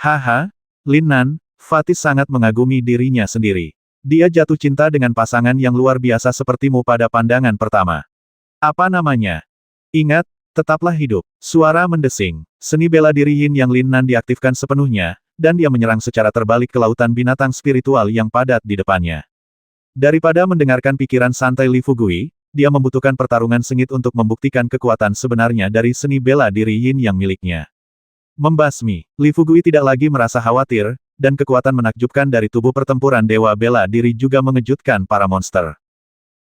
Haha, Lin Nan, Fatis sangat mengagumi dirinya sendiri. Dia jatuh cinta dengan pasangan yang luar biasa sepertimu pada pandangan pertama. Apa namanya? Ingat, tetaplah hidup. Suara mendesing. Seni bela diri Yin yang Lin Nan diaktifkan sepenuhnya, dan dia menyerang secara terbalik ke lautan binatang spiritual yang padat di depannya. Daripada mendengarkan pikiran santai Li Fugui, dia membutuhkan pertarungan sengit untuk membuktikan kekuatan sebenarnya dari seni bela diri Yin yang miliknya. Membasmi, Li Fugui tidak lagi merasa khawatir, dan kekuatan menakjubkan dari tubuh pertempuran Dewa Bela Diri juga mengejutkan para monster.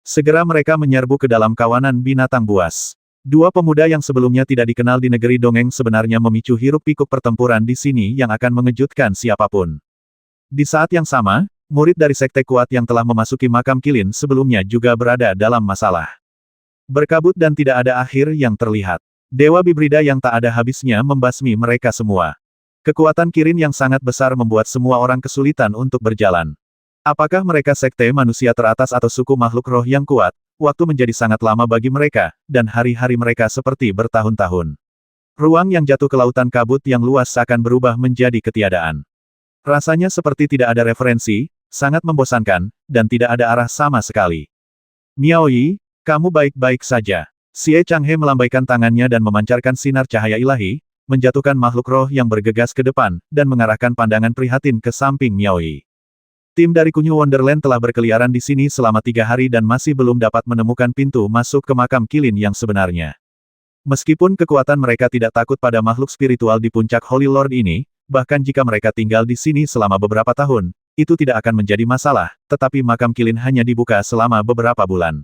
Segera mereka menyerbu ke dalam kawanan binatang buas. Dua pemuda yang sebelumnya tidak dikenal di negeri dongeng sebenarnya memicu hiruk-pikuk pertempuran di sini yang akan mengejutkan siapapun. Di saat yang sama, murid dari sekte kuat yang telah memasuki makam Kilin sebelumnya juga berada dalam masalah. Berkabut dan tidak ada akhir yang terlihat. Dewa Bibrida yang tak ada habisnya membasmi mereka semua. Kekuatan Kirin yang sangat besar membuat semua orang kesulitan untuk berjalan. Apakah mereka sekte manusia teratas atau suku makhluk roh yang kuat? Waktu menjadi sangat lama bagi mereka, dan hari-hari mereka seperti bertahun-tahun. Ruang yang jatuh ke lautan kabut yang luas akan berubah menjadi ketiadaan. Rasanya seperti tidak ada referensi, sangat membosankan, dan tidak ada arah sama sekali. Miaoyi, kamu baik-baik saja. Xie Changhe melambaikan tangannya dan memancarkan sinar cahaya ilahi, menjatuhkan makhluk roh yang bergegas ke depan, dan mengarahkan pandangan prihatin ke samping Miaoyi. Tim dari Kunyu Wonderland telah berkeliaran di sini selama 3 hari dan masih belum dapat menemukan pintu masuk ke makam Kilin yang sebenarnya. Meskipun kekuatan mereka tidak takut pada makhluk spiritual di puncak Holy Lord ini, bahkan jika mereka tinggal di sini selama beberapa tahun, itu tidak akan menjadi masalah, tetapi makam Kilin hanya dibuka selama beberapa bulan.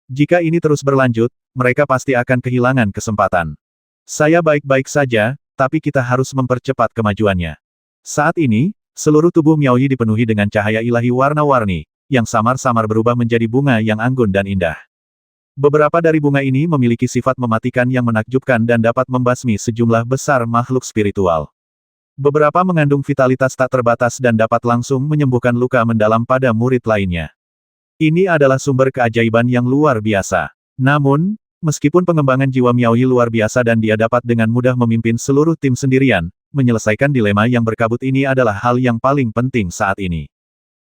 Jika ini terus berlanjut, mereka pasti akan kehilangan kesempatan. Saya baik-baik saja, tapi kita harus mempercepat kemajuannya. Saat ini, seluruh tubuh Miaoyi dipenuhi dengan cahaya ilahi warna-warni, yang samar-samar berubah menjadi bunga yang anggun dan indah. Beberapa dari bunga ini memiliki sifat mematikan yang menakjubkan dan dapat membasmi sejumlah besar makhluk spiritual. Beberapa mengandung vitalitas tak terbatas dan dapat langsung menyembuhkan luka mendalam pada murid lainnya. Ini adalah sumber keajaiban yang luar biasa. Namun, meskipun pengembangan jiwa Miaoyi luar biasa dan dia dapat dengan mudah memimpin seluruh tim sendirian, menyelesaikan dilema yang berkabut ini adalah hal yang paling penting saat ini.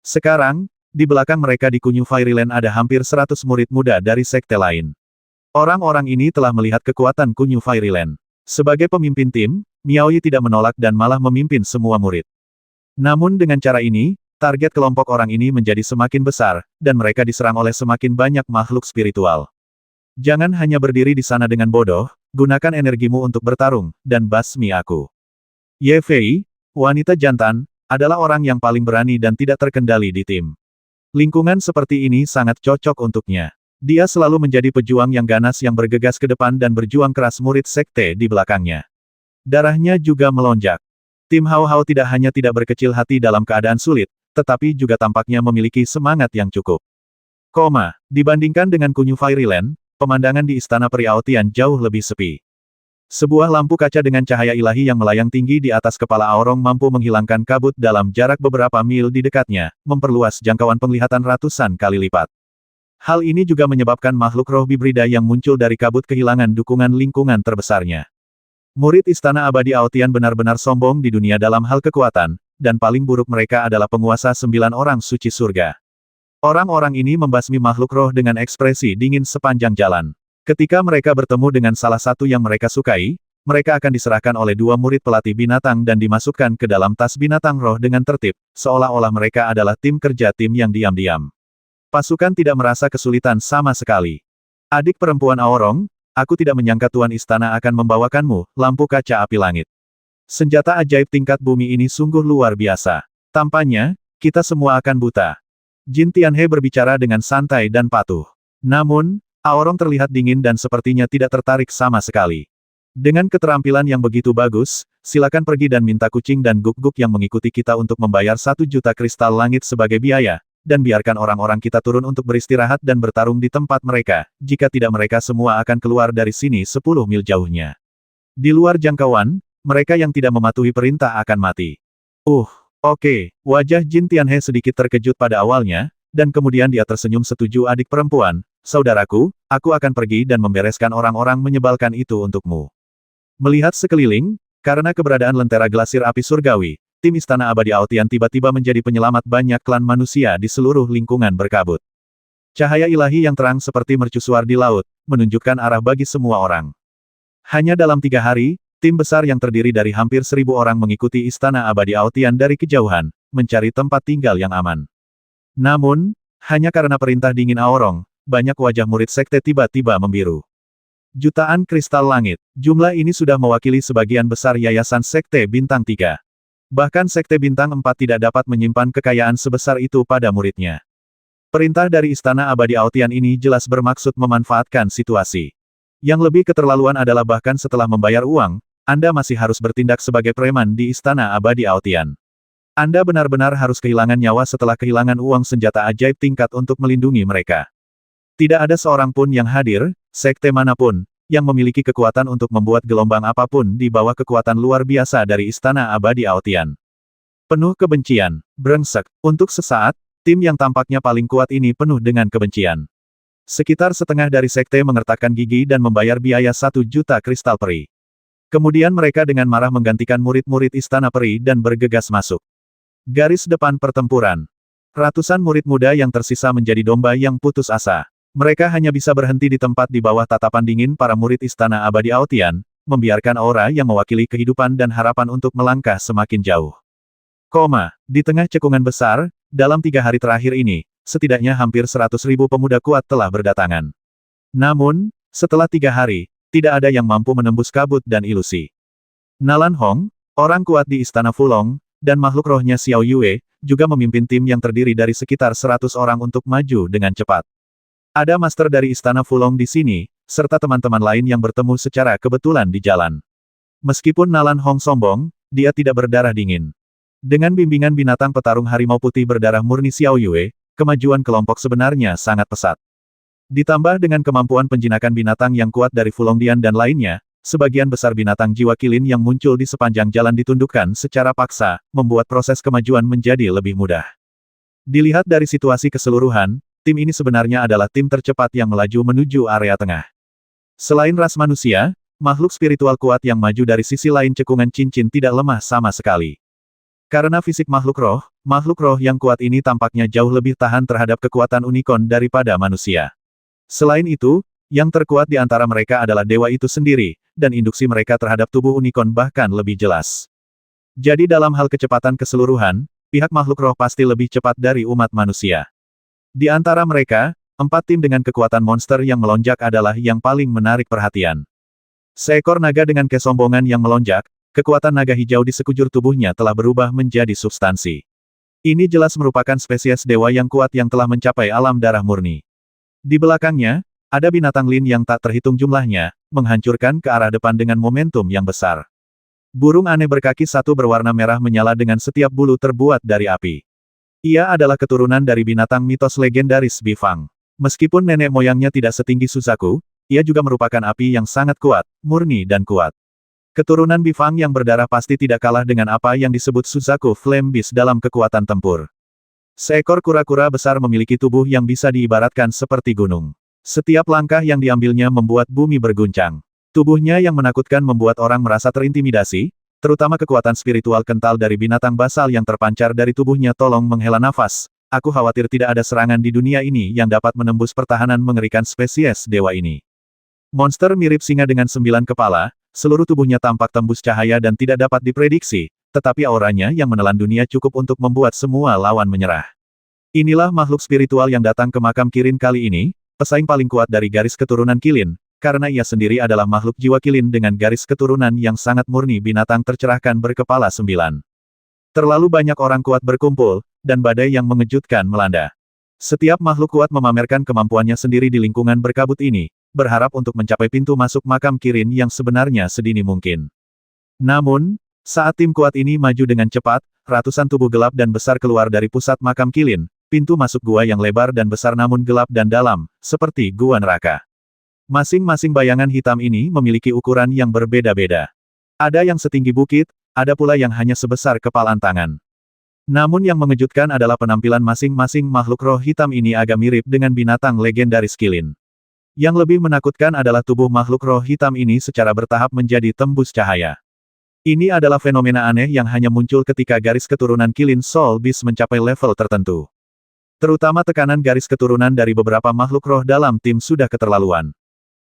Sekarang, di belakang mereka di Kunyu Fairyland ada hampir 100 murid muda dari sekte lain. Orang-orang ini telah melihat kekuatan Kunyu Fairyland. Sebagai pemimpin tim, Miaoyi tidak menolak dan malah memimpin semua murid. Namun dengan cara ini, target kelompok orang ini menjadi semakin besar, dan mereka diserang oleh semakin banyak makhluk spiritual. Jangan hanya berdiri di sana dengan bodoh, gunakan energimu untuk bertarung, dan basmi aku. Ye Fei, wanita jantan, adalah orang yang paling berani dan tidak terkendali di tim. Lingkungan seperti ini sangat cocok untuknya. Dia selalu menjadi pejuang yang ganas yang bergegas ke depan dan berjuang keras murid sekte di belakangnya. Darahnya juga melonjak. Tim Hao Hao tidak hanya tidak berkecil hati dalam keadaan sulit, tetapi juga tampaknya memiliki semangat yang cukup. Dibandingkan dengan Kunyu Fairyland, pemandangan di Istana Peri Aotian jauh lebih sepi. Sebuah lampu kaca dengan cahaya ilahi yang melayang tinggi di atas kepala Aorong mampu menghilangkan kabut dalam jarak beberapa mil di dekatnya, memperluas jangkauan penglihatan ratusan kali lipat. Hal ini juga menyebabkan makhluk roh Bibrida yang muncul dari kabut kehilangan dukungan lingkungan terbesarnya. Murid Istana Abadi Aotian benar-benar sombong di dunia dalam hal kekuatan, dan paling buruk mereka adalah penguasa 9 orang suci surga. Orang-orang ini membasmi makhluk roh dengan ekspresi dingin sepanjang jalan. Ketika mereka bertemu dengan salah satu yang mereka sukai, mereka akan diserahkan oleh 2 murid pelatih binatang dan dimasukkan ke dalam tas binatang roh dengan tertib, seolah-olah mereka adalah tim kerja tim yang diam-diam. Pasukan tidak merasa kesulitan sama sekali. Adik perempuan Aorong, aku tidak menyangka Tuan Istana akan membawakanmu, lampu kaca api langit. Senjata ajaib tingkat bumi ini sungguh luar biasa. Tampaknya, kita semua akan buta. Jin Tianhe berbicara dengan santai dan patuh. Namun, Aorong terlihat dingin dan sepertinya tidak tertarik sama sekali. Dengan keterampilan yang begitu bagus, silakan pergi dan minta kucing dan guk-guk yang mengikuti kita untuk membayar 1 juta kristal langit sebagai biaya, dan biarkan orang-orang kita turun untuk beristirahat dan bertarung di tempat mereka, jika tidak mereka semua akan keluar dari sini 10 mil jauhnya. Di luar jangkauan, mereka yang tidak mematuhi perintah akan mati. Oke. Wajah Jin Tianhe sedikit terkejut pada awalnya, dan kemudian dia tersenyum setuju. Adik perempuan, saudaraku, aku akan pergi dan membereskan orang-orang menyebalkan itu untukmu. Melihat sekeliling, Karena keberadaan lentera glasir api surgawi, tim Istana Abadi Aotian tiba-tiba menjadi penyelamat banyak klan manusia di seluruh lingkungan berkabut. Cahaya ilahi yang terang seperti mercusuar di laut, menunjukkan arah bagi semua orang. Hanya dalam 3 hari, tim besar yang terdiri dari hampir 1.000 orang mengikuti Istana Abadi Aotian dari kejauhan, mencari tempat tinggal yang aman. Namun, hanya karena perintah dingin Aorong, banyak wajah murid sekte tiba-tiba membiru. Jutaan kristal langit, jumlah ini sudah mewakili sebagian besar yayasan sekte bintang 3. Bahkan sekte bintang 4 tidak dapat menyimpan kekayaan sebesar itu pada muridnya. Perintah dari Istana Abadi Aotian ini jelas bermaksud memanfaatkan situasi. Yang lebih keterlaluan adalah bahkan setelah membayar uang, Anda masih harus bertindak sebagai preman di Istana Abadi Aotian. Anda benar-benar harus kehilangan nyawa setelah kehilangan uang senjata ajaib tingkat untuk melindungi mereka. Tidak ada seorang pun yang hadir, sekte manapun, yang memiliki kekuatan untuk membuat gelombang apapun di bawah kekuatan luar biasa dari Istana Abadi Aotian. Penuh kebencian, brengsek, untuk sesaat, tim yang tampaknya paling kuat ini penuh dengan kebencian. Sekitar setengah dari sekte mengertakkan gigi dan membayar biaya 1 juta kristal peri. Kemudian mereka dengan marah menggantikan murid-murid Istana Peri dan bergegas masuk. Garis depan pertempuran. Ratusan murid muda yang tersisa menjadi domba yang putus asa. Mereka hanya bisa berhenti di tempat di bawah tatapan dingin para murid Istana Abadi Aotian, membiarkan aura yang mewakili kehidupan dan harapan untuk melangkah semakin jauh. Di tengah cekungan besar, dalam 3 hari terakhir ini, setidaknya hampir 100.000 pemuda kuat telah berdatangan. Namun, setelah 3 hari, tidak ada yang mampu menembus kabut dan ilusi. Nalan Hong, orang kuat di Istana Fulong, dan makhluk rohnya Xiao Yue, juga memimpin tim yang terdiri dari sekitar 100 orang untuk maju dengan cepat. Ada master dari Istana Fulong di sini, serta teman-teman lain yang bertemu secara kebetulan di jalan. Meskipun Nalan Hong sombong, dia tidak berdarah dingin. Dengan bimbingan binatang petarung harimau putih berdarah murni Xiao Yue, kemajuan kelompok sebenarnya sangat pesat. Ditambah dengan kemampuan penjinakan binatang yang kuat dari Fulongdian dan lainnya, sebagian besar binatang jiwa kilin yang muncul di sepanjang jalan ditundukkan secara paksa, membuat proses kemajuan menjadi lebih mudah. Dilihat dari situasi keseluruhan, tim ini sebenarnya adalah tim tercepat yang melaju menuju area tengah. Selain ras manusia, makhluk spiritual kuat yang maju dari sisi lain cekungan cincin tidak lemah sama sekali. Karena fisik makhluk roh yang kuat ini tampaknya jauh lebih tahan terhadap kekuatan unicorn daripada manusia. Selain itu, yang terkuat di antara mereka adalah dewa itu sendiri, dan induksi mereka terhadap tubuh unicorn bahkan lebih jelas. Jadi dalam hal kecepatan keseluruhan, pihak makhluk roh pasti lebih cepat dari umat manusia. Di antara mereka, 4 tim dengan kekuatan monster yang melonjak adalah yang paling menarik perhatian. Seekor naga dengan kesombongan yang melonjak, kekuatan naga hijau di sekujur tubuhnya telah berubah menjadi substansi. Ini jelas merupakan spesies dewa yang kuat yang telah mencapai alam darah murni. Di belakangnya, ada binatang lin yang tak terhitung jumlahnya, menghancurkan ke arah depan dengan momentum yang besar. Burung aneh berkaki 1 berwarna merah menyala dengan setiap bulu terbuat dari api. Ia adalah keturunan dari binatang mitos legendaris Bifang. Meskipun nenek moyangnya tidak setinggi Suzaku, ia juga merupakan api yang sangat kuat, murni dan kuat. Keturunan Bifang yang berdarah pasti tidak kalah dengan apa yang disebut Suzaku Flame Beast dalam kekuatan tempur. Seekor kura-kura besar memiliki tubuh yang bisa diibaratkan seperti gunung. Setiap langkah yang diambilnya membuat bumi berguncang. Tubuhnya yang menakutkan membuat orang merasa terintimidasi, terutama kekuatan spiritual kental dari binatang basal yang terpancar dari tubuhnya. Tolong menghela nafas, aku khawatir tidak ada serangan di dunia ini yang dapat menembus pertahanan mengerikan spesies dewa ini. Monster mirip singa dengan 9 kepala, seluruh tubuhnya tampak tembus cahaya dan tidak dapat diprediksi, tetapi auranya yang menelan dunia cukup untuk membuat semua lawan menyerah. Inilah makhluk spiritual yang datang ke makam Kirin kali ini, pesaing paling kuat dari garis keturunan Kilin, karena ia sendiri adalah makhluk jiwa kilin dengan garis keturunan yang sangat murni binatang tercerahkan berkepala 9. Terlalu banyak orang kuat berkumpul, dan badai yang mengejutkan melanda. Setiap makhluk kuat memamerkan kemampuannya sendiri di lingkungan berkabut ini, berharap untuk mencapai pintu masuk makam Kirin yang sebenarnya sedini mungkin. Namun, saat tim kuat ini maju dengan cepat, ratusan tubuh gelap dan besar keluar dari pusat makam Kilin, pintu masuk gua yang lebar dan besar namun gelap dan dalam, seperti gua neraka. Masing-masing bayangan hitam ini memiliki ukuran yang berbeda-beda. Ada yang setinggi bukit, ada pula yang hanya sebesar kepalan tangan. Namun yang mengejutkan adalah penampilan masing-masing makhluk roh hitam ini agak mirip dengan binatang legendaris Kilin. Yang lebih menakutkan adalah tubuh makhluk roh hitam ini secara bertahap menjadi tembus cahaya. Ini adalah fenomena aneh yang hanya muncul ketika garis keturunan Kilin Soul Beast mencapai level tertentu. Terutama tekanan garis keturunan dari beberapa makhluk roh dalam tim sudah keterlaluan.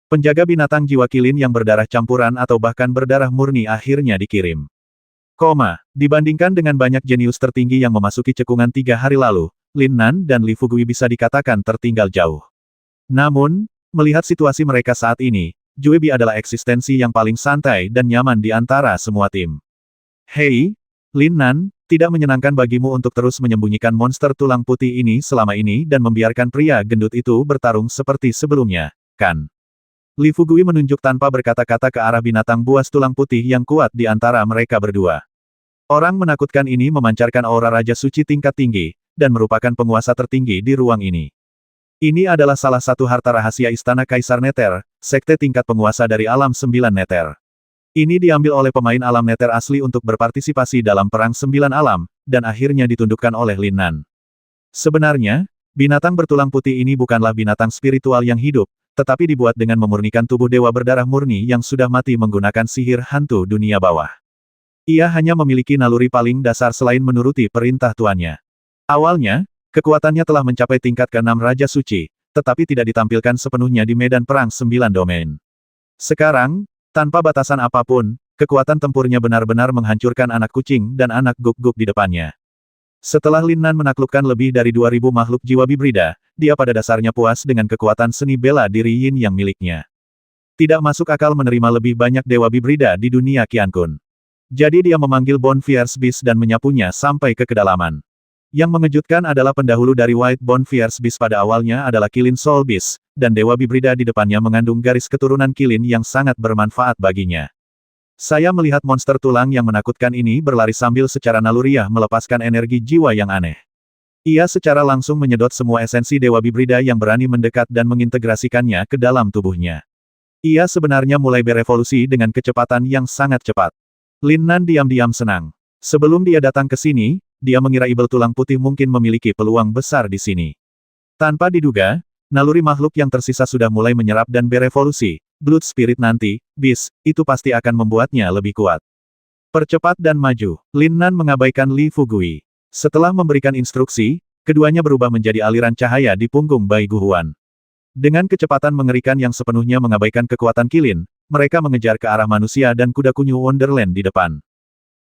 Penjaga binatang jiwa Kilin yang berdarah campuran atau bahkan berdarah murni akhirnya dikirim. Dibandingkan dengan banyak jenius tertinggi yang memasuki cekungan 3 hari lalu, Lin Nan dan Li Fugui bisa dikatakan tertinggal jauh. Namun, melihat situasi mereka saat ini, Jue Bi adalah eksistensi yang paling santai dan nyaman di antara semua tim. Hei, Lin Nan, tidak menyenangkan bagimu untuk terus menyembunyikan monster tulang putih ini selama ini dan membiarkan pria gendut itu bertarung seperti sebelumnya, kan? Li Fugui menunjuk tanpa berkata-kata ke arah binatang buas tulang putih yang kuat di antara mereka berdua. Orang menakutkan ini memancarkan aura Raja Suci tingkat tinggi, dan merupakan penguasa tertinggi di ruang ini. Ini adalah salah satu harta rahasia Istana Kaisar Neter, sekte tingkat penguasa dari alam 9 Neter. Ini diambil oleh pemain alam Neter asli untuk berpartisipasi dalam Perang 9 Alam, dan akhirnya ditundukkan oleh Lin Nan. Sebenarnya, binatang bertulang putih ini bukanlah binatang spiritual yang hidup, tetapi dibuat dengan memurnikan tubuh dewa berdarah murni yang sudah mati menggunakan sihir hantu dunia bawah. Ia hanya memiliki naluri paling dasar selain menuruti perintah tuannya. Awalnya, kekuatannya telah mencapai tingkat ke-6 Raja Suci, tetapi tidak ditampilkan sepenuhnya di medan perang 9 domain. Sekarang, tanpa batasan apapun, kekuatan tempurnya benar-benar menghancurkan anak kucing dan anak guk-guk di depannya. Setelah Lin Nan menaklukkan lebih dari 2000 makhluk jiwa bibrida, dia pada dasarnya puas dengan kekuatan seni bela diri Yin yang miliknya. Tidak masuk akal menerima lebih banyak dewa bibrida di dunia Qiankun. Jadi dia memanggil Bone Fierce Beast dan menyapunya sampai ke kedalaman. Yang mengejutkan adalah pendahulu dari White Bone Fierce Beast pada awalnya adalah Kilin Soul Beast, dan dewa bibrida di depannya mengandung garis keturunan Kilin yang sangat bermanfaat baginya. Saya melihat monster tulang yang menakutkan ini berlari sambil secara naluriah melepaskan energi jiwa yang aneh. Ia secara langsung menyedot semua esensi dewa bibrida yang berani mendekat dan mengintegrasikannya ke dalam tubuhnya. Ia sebenarnya mulai berevolusi dengan kecepatan yang sangat cepat. Lin Nan diam-diam senang. Sebelum dia datang ke sini, dia mengira Ibel tulang putih mungkin memiliki peluang besar di sini. Tanpa diduga, naluri makhluk yang tersisa sudah mulai menyerap dan berevolusi. Blood Spirit nanti, Beast, itu pasti akan membuatnya lebih kuat. Percepat dan maju. Lin Nan mengabaikan Li Fugui. Setelah memberikan instruksi, keduanya berubah menjadi aliran cahaya di punggung Bai Guhuan. Dengan kecepatan mengerikan yang sepenuhnya mengabaikan kekuatan Kilin, mereka mengejar ke arah manusia dan kuda kunyu Wonderland di depan.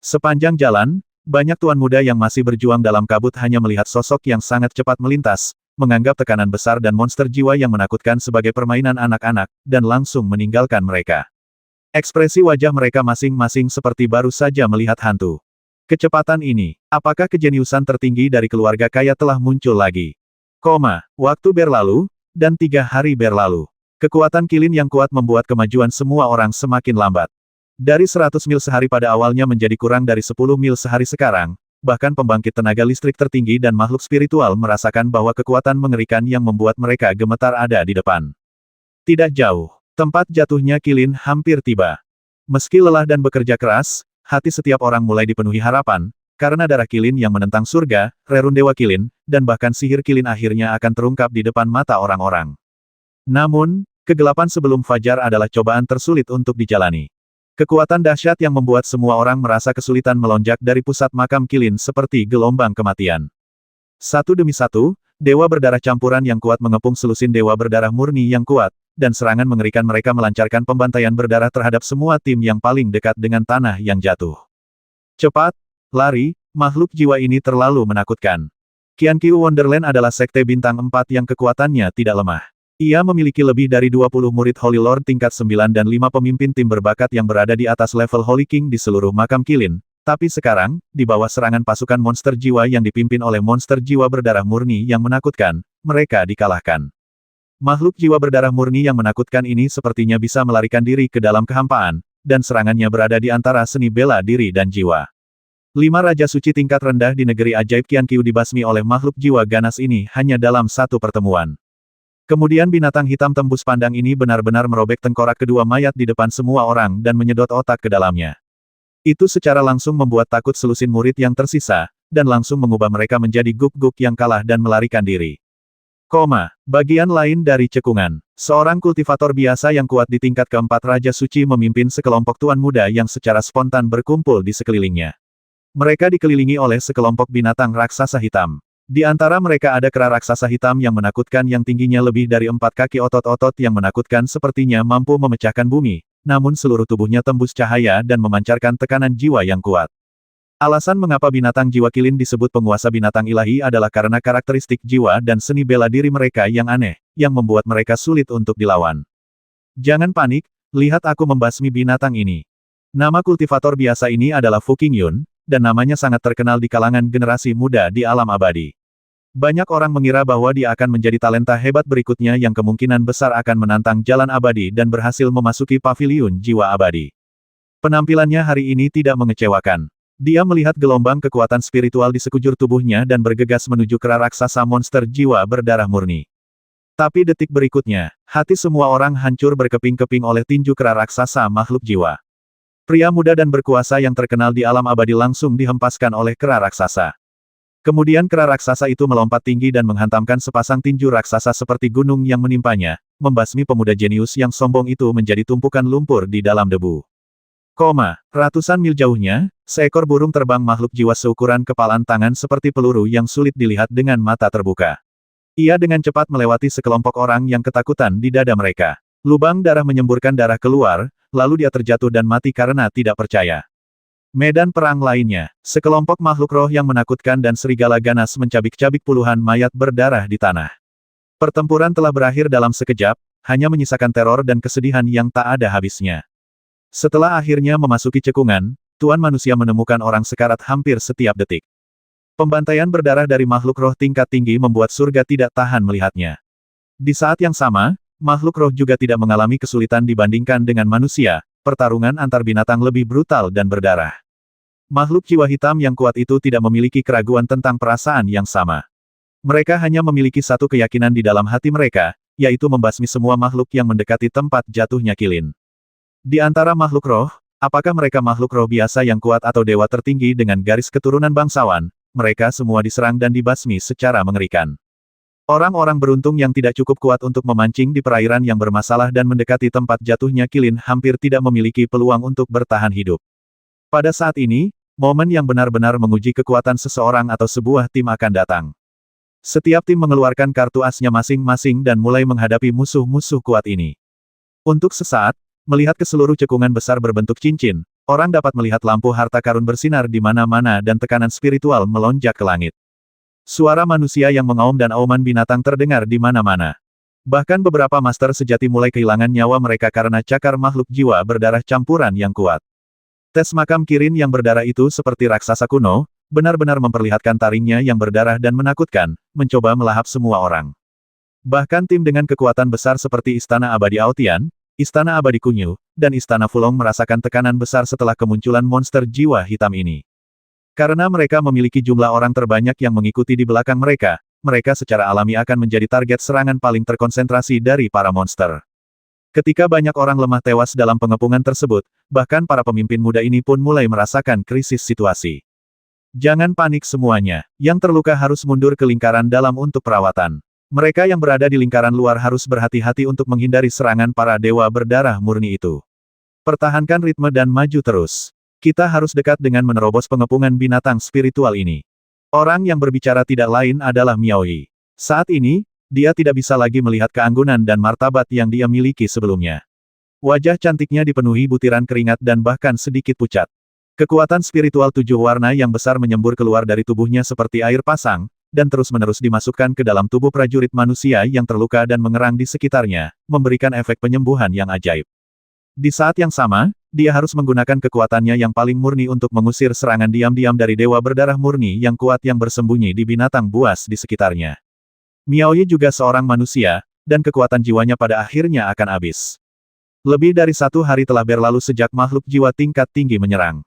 Sepanjang jalan, banyak tuan muda yang masih berjuang dalam kabut hanya melihat sosok yang sangat cepat melintas, menganggap tekanan besar dan monster jiwa yang menakutkan sebagai permainan anak-anak, dan langsung meninggalkan mereka. Ekspresi wajah mereka masing-masing seperti baru saja melihat hantu. Kecepatan ini, apakah kejeniusan tertinggi dari keluarga kaya telah muncul lagi? Waktu berlalu, dan 3 hari berlalu. Kekuatan Kilin yang kuat membuat kemajuan semua orang semakin lambat. Dari 100 mil sehari pada awalnya menjadi kurang dari 10 mil sehari sekarang, bahkan pembangkit tenaga listrik tertinggi dan makhluk spiritual merasakan bahwa kekuatan mengerikan yang membuat mereka gemetar ada di depan. Tidak jauh, tempat jatuhnya Kilin hampir tiba. Meski lelah dan bekerja keras, hati setiap orang mulai dipenuhi harapan, karena darah Kilin yang menentang surga, rerun dewa Kilin, dan bahkan sihir Kilin akhirnya akan terungkap di depan mata orang-orang. Namun, kegelapan sebelum fajar adalah cobaan tersulit untuk dijalani. Kekuatan dahsyat yang membuat semua orang merasa kesulitan melonjak dari pusat makam Kilin seperti gelombang kematian. Satu demi satu, dewa berdarah campuran yang kuat mengepung selusin dewa berdarah murni yang kuat, dan serangan mengerikan mereka melancarkan pembantaian berdarah terhadap semua tim yang paling dekat dengan tanah yang jatuh. Cepat, lari, makhluk jiwa ini terlalu menakutkan. Qiankyu Wonderland adalah sekte bintang 4 yang kekuatannya tidak lemah. Ia memiliki lebih dari 20 murid Holy Lord tingkat 9 dan 5 pemimpin tim berbakat yang berada di atas level Holy King di seluruh makam Kilin. Tapi sekarang, di bawah serangan pasukan monster jiwa yang dipimpin oleh monster jiwa berdarah murni yang menakutkan, mereka dikalahkan. Makhluk jiwa berdarah murni yang menakutkan ini sepertinya bisa melarikan diri ke dalam kehampaan, dan serangannya berada di antara seni bela diri dan jiwa. 5 Raja Suci tingkat rendah di negeri ajaib Qiankyu dibasmi oleh makhluk jiwa ganas ini hanya dalam satu pertemuan. Kemudian binatang hitam tembus pandang ini benar-benar merobek tengkorak kedua mayat di depan semua orang dan menyedot otak ke dalamnya. Itu secara langsung membuat takut selusin murid yang tersisa, dan langsung mengubah mereka menjadi guk-guk yang kalah dan melarikan diri. Bagian lain dari cekungan. Seorang kultivator biasa yang kuat di tingkat keempat Raja Suci memimpin sekelompok tuan muda yang secara spontan berkumpul di sekelilingnya. Mereka dikelilingi oleh sekelompok binatang raksasa hitam. Di antara mereka ada kera raksasa hitam yang menakutkan yang tingginya lebih dari 4 kaki, otot-otot yang menakutkan sepertinya mampu memecahkan bumi, namun seluruh tubuhnya tembus cahaya dan memancarkan tekanan jiwa yang kuat. Alasan mengapa binatang jiwa kilin disebut penguasa binatang ilahi adalah karena karakteristik jiwa dan seni bela diri mereka yang aneh, yang membuat mereka sulit untuk dilawan. Jangan panik, lihat aku membasmi binatang ini. Nama kultivator biasa ini adalah Fu Qingyun, dan namanya sangat terkenal di kalangan generasi muda di alam abadi. Banyak orang mengira bahwa dia akan menjadi talenta hebat berikutnya yang kemungkinan besar akan menantang jalan abadi dan berhasil memasuki paviliun jiwa abadi. Penampilannya hari ini tidak mengecewakan. Dia melihat gelombang kekuatan spiritual di sekujur tubuhnya dan bergegas menuju kera raksasa monster jiwa berdarah murni. Tapi detik berikutnya, hati semua orang hancur berkeping-keping oleh tinju kera raksasa makhluk jiwa. Pria muda dan berkuasa yang terkenal di alam abadi langsung dihempaskan oleh kera raksasa. Kemudian kera raksasa itu melompat tinggi dan menghantamkan sepasang tinju raksasa seperti gunung yang menimpanya, membasmi pemuda jenius yang sombong itu menjadi tumpukan lumpur di dalam debu. Ratusan mil jauhnya, seekor burung terbang makhluk jiwa seukuran kepalan tangan seperti peluru yang sulit dilihat dengan mata terbuka. Ia dengan cepat melewati sekelompok orang yang ketakutan di dada mereka. Lubang darah menyemburkan darah keluar, lalu dia terjatuh dan mati karena tidak percaya. Medan perang lainnya, sekelompok makhluk roh yang menakutkan dan serigala ganas mencabik-cabik puluhan mayat berdarah di tanah. Pertempuran telah berakhir dalam sekejap, hanya menyisakan teror dan kesedihan yang tak ada habisnya. Setelah akhirnya memasuki cekungan, Tuan Manusia menemukan orang sekarat hampir setiap detik. Pembantaian berdarah dari makhluk roh tingkat tinggi membuat surga tidak tahan melihatnya. Di saat yang sama, makhluk roh juga tidak mengalami kesulitan dibandingkan dengan manusia, pertarungan antar binatang lebih brutal dan berdarah. Makhluk jiwa hitam yang kuat itu tidak memiliki keraguan tentang perasaan yang sama. Mereka hanya memiliki satu keyakinan di dalam hati mereka, yaitu membasmi semua makhluk yang mendekati tempat jatuhnya kilin. Di antara makhluk roh, apakah mereka makhluk roh biasa yang kuat atau dewa tertinggi dengan garis keturunan bangsawan, mereka semua diserang dan dibasmi secara mengerikan. Orang-orang beruntung yang tidak cukup kuat untuk memancing di perairan yang bermasalah dan mendekati tempat jatuhnya kilin hampir tidak memiliki peluang untuk bertahan hidup. Pada saat ini, momen yang benar-benar menguji kekuatan seseorang atau sebuah tim akan datang. Setiap tim mengeluarkan kartu asnya masing-masing dan mulai menghadapi musuh-musuh kuat ini. Untuk sesaat, melihat ke seluruh cekungan besar berbentuk cincin, orang dapat melihat lampu harta karun bersinar di mana-mana dan tekanan spiritual melonjak ke langit. Suara manusia yang mengaum dan auman binatang terdengar di mana-mana. Bahkan beberapa master sejati mulai kehilangan nyawa mereka karena cakar makhluk jiwa berdarah campuran yang kuat. Tes makam Kirin yang berdarah itu seperti raksasa kuno, benar-benar memperlihatkan taringnya yang berdarah dan menakutkan, mencoba melahap semua orang. Bahkan tim dengan kekuatan besar seperti Istana Abadi Aotian, Istana Abadi Kunyu, dan Istana Fulong merasakan tekanan besar setelah kemunculan monster jiwa hitam ini. Karena mereka memiliki jumlah orang terbanyak yang mengikuti di belakang mereka, mereka secara alami akan menjadi target serangan paling terkonsentrasi dari para monster. Ketika banyak orang lemah tewas dalam pengepungan tersebut, bahkan para pemimpin muda ini pun mulai merasakan krisis situasi. Jangan panik semuanya, yang terluka harus mundur ke lingkaran dalam untuk perawatan. Mereka yang berada di lingkaran luar harus berhati-hati untuk menghindari serangan para dewa berdarah murni itu. Pertahankan ritme dan maju terus. Kita harus dekat dengan menerobos pengepungan binatang spiritual ini. Orang yang berbicara tidak lain adalah Miaoyi. Saat ini, dia tidak bisa lagi melihat keanggunan dan martabat yang dia miliki sebelumnya. Wajah cantiknya dipenuhi butiran keringat dan bahkan sedikit pucat. Kekuatan spiritual 7 warna yang besar menyembur keluar dari tubuhnya seperti air pasang, dan terus-menerus dimasukkan ke dalam tubuh prajurit manusia yang terluka dan mengerang di sekitarnya, memberikan efek penyembuhan yang ajaib. Di saat yang sama, dia harus menggunakan kekuatannya yang paling murni untuk mengusir serangan diam-diam dari dewa berdarah murni yang kuat yang bersembunyi di binatang buas di sekitarnya. Miaoyi juga seorang manusia, dan kekuatan jiwanya pada akhirnya akan habis. Lebih dari 1 hari telah berlalu sejak makhluk jiwa tingkat tinggi menyerang.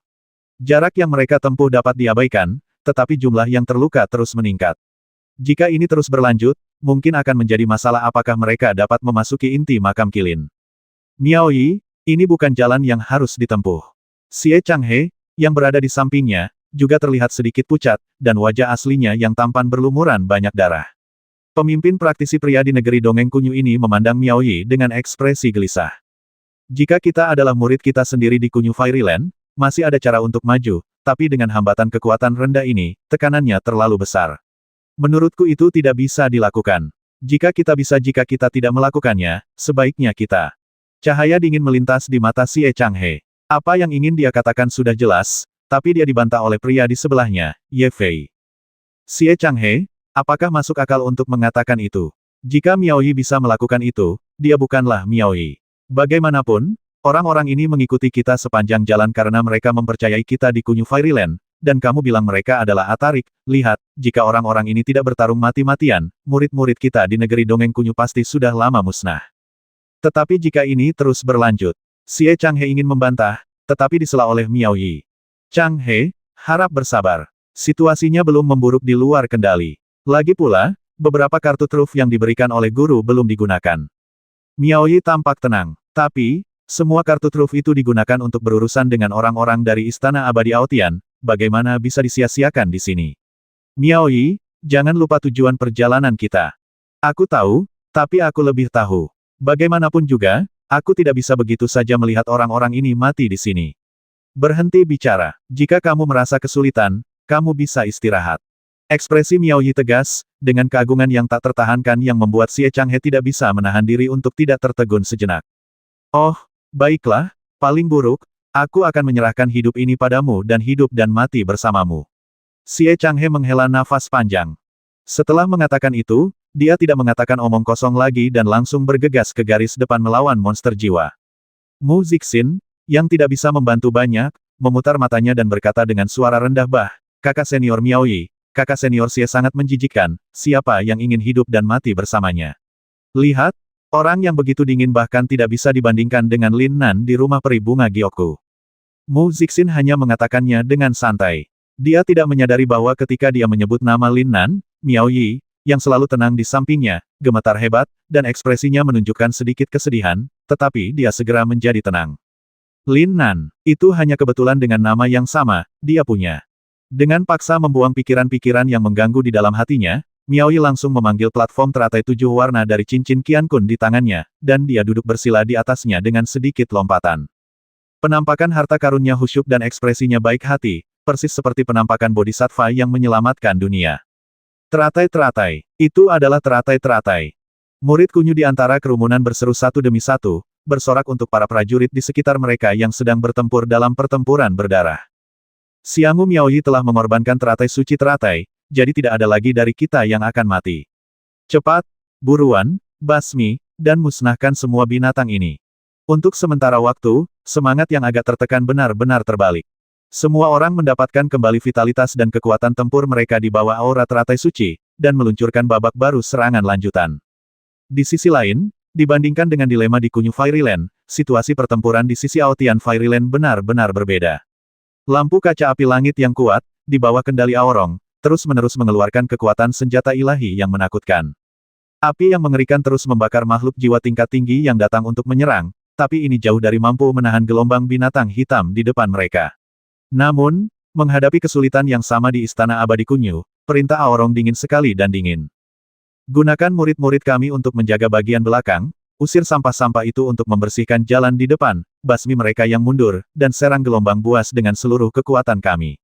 Jarak yang mereka tempuh dapat diabaikan, tetapi jumlah yang terluka terus meningkat. Jika ini terus berlanjut, mungkin akan menjadi masalah apakah mereka dapat memasuki inti makam kilin. Miaoyi, ini bukan jalan yang harus ditempuh. Xie Changhe, yang berada di sampingnya, juga terlihat sedikit pucat, dan wajah aslinya yang tampan berlumuran banyak darah. Pemimpin praktisi pria di negeri dongeng Kunyu ini memandang Miao Yi dengan ekspresi gelisah. Jika kita adalah murid kita sendiri di Kunyu Fairyland, masih ada cara untuk maju, tapi dengan hambatan kekuatan rendah ini, tekanannya terlalu besar. Menurutku itu tidak bisa dilakukan. Jika kita tidak melakukannya, sebaiknya kita. Cahaya dingin melintas di mata Xie Changhe. Apa yang ingin dia katakan sudah jelas, tapi dia dibantah oleh pria di sebelahnya, Ye Fei. Xie Changhe, apakah masuk akal untuk mengatakan itu? Jika Miao Yi bisa melakukan itu, dia bukanlah Miao Yi. Bagaimanapun, orang-orang ini mengikuti kita sepanjang jalan karena mereka mempercayai kita di Kunyu Fairyland, dan kamu bilang mereka adalah Atarik. Lihat, jika orang-orang ini tidak bertarung mati-matian, murid-murid kita di negeri dongeng Kunyu pasti sudah lama musnah. Tetapi jika ini terus berlanjut, Xie Changhe ingin membantah, tetapi disela oleh Miao Yi. Changhe, harap bersabar. Situasinya belum memburuk di luar kendali. Lagi pula, beberapa kartu truf yang diberikan oleh guru belum digunakan. Miao Yi tampak tenang. Tapi, semua kartu truf itu digunakan untuk berurusan dengan orang-orang dari Istana Abadi Aotian, bagaimana bisa disia-siakan di sini? Miao Yi, jangan lupa tujuan perjalanan kita. Aku tahu, tapi aku lebih tahu. Bagaimanapun juga, aku tidak bisa begitu saja melihat orang-orang ini mati di sini. Berhenti bicara. Jika kamu merasa kesulitan, kamu bisa istirahat. Ekspresi Miao Yi tegas, dengan keagungan yang tak tertahankan yang membuat Xie Changhe tidak bisa menahan diri untuk tidak tertegun sejenak. Oh, baiklah, paling buruk, aku akan menyerahkan hidup ini padamu dan hidup dan mati bersamamu. Xie Changhe menghela nafas panjang. Setelah mengatakan itu, dia tidak mengatakan omong kosong lagi dan langsung bergegas ke garis depan melawan monster jiwa. Mu Zixin, yang tidak bisa membantu banyak, memutar matanya dan berkata dengan suara rendah, kakak senior Miao Yi, kakak senior Xie sangat menjijikkan, siapa yang ingin hidup dan mati bersamanya? Lihat, orang yang begitu dingin bahkan tidak bisa dibandingkan dengan Lin Nan di rumah peri bunga Gyoku. Mu Zixin hanya mengatakannya dengan santai. Dia tidak menyadari bahwa ketika dia menyebut nama Lin Nan, Miao Yi, yang selalu tenang di sampingnya, gemetar hebat, dan ekspresinya menunjukkan sedikit kesedihan, tetapi dia segera menjadi tenang. Lin Nan, itu hanya kebetulan dengan nama yang sama, dia punya. Dengan paksa membuang pikiran-pikiran yang mengganggu di dalam hatinya, Miao Yi langsung memanggil platform teratai 7 warna dari cincin Qiankun di tangannya, dan dia duduk bersila di atasnya dengan sedikit lompatan. Penampakan harta karunnya khusyuk dan ekspresinya baik hati, persis seperti penampakan bodhisattva yang menyelamatkan dunia. Teratai-teratai, itu adalah teratai-teratai. Murid Kunyu di antara kerumunan berseru satu demi satu, bersorak untuk para prajurit di sekitar mereka yang sedang bertempur dalam pertempuran berdarah. Xianggu Miao Yi telah mengorbankan teratai suci teratai, jadi tidak ada lagi dari kita yang akan mati. Cepat, buruan, basmi, dan musnahkan semua binatang ini. Untuk sementara waktu, semangat yang agak tertekan benar-benar terbalik. Semua orang mendapatkan kembali vitalitas dan kekuatan tempur mereka di bawah aura teratai suci, dan meluncurkan babak baru serangan lanjutan. Di sisi lain, dibandingkan dengan dilema di Kunyu Fairyland, situasi pertempuran di sisi Aotian Fairyland benar-benar berbeda. Lampu kaca api langit yang kuat, di bawah kendali Aorong, terus-menerus mengeluarkan kekuatan senjata ilahi yang menakutkan. Api yang mengerikan terus membakar makhluk jiwa tingkat tinggi yang datang untuk menyerang, tapi ini jauh dari mampu menahan gelombang binatang hitam di depan mereka. Namun, menghadapi kesulitan yang sama di Istana Abadi Kunyu, perintah Aorong dingin sekali dan dingin. Gunakan murid-murid kami untuk menjaga bagian belakang, usir sampah-sampah itu untuk membersihkan jalan di depan, basmi mereka yang mundur, dan serang gelombang buas dengan seluruh kekuatan kami.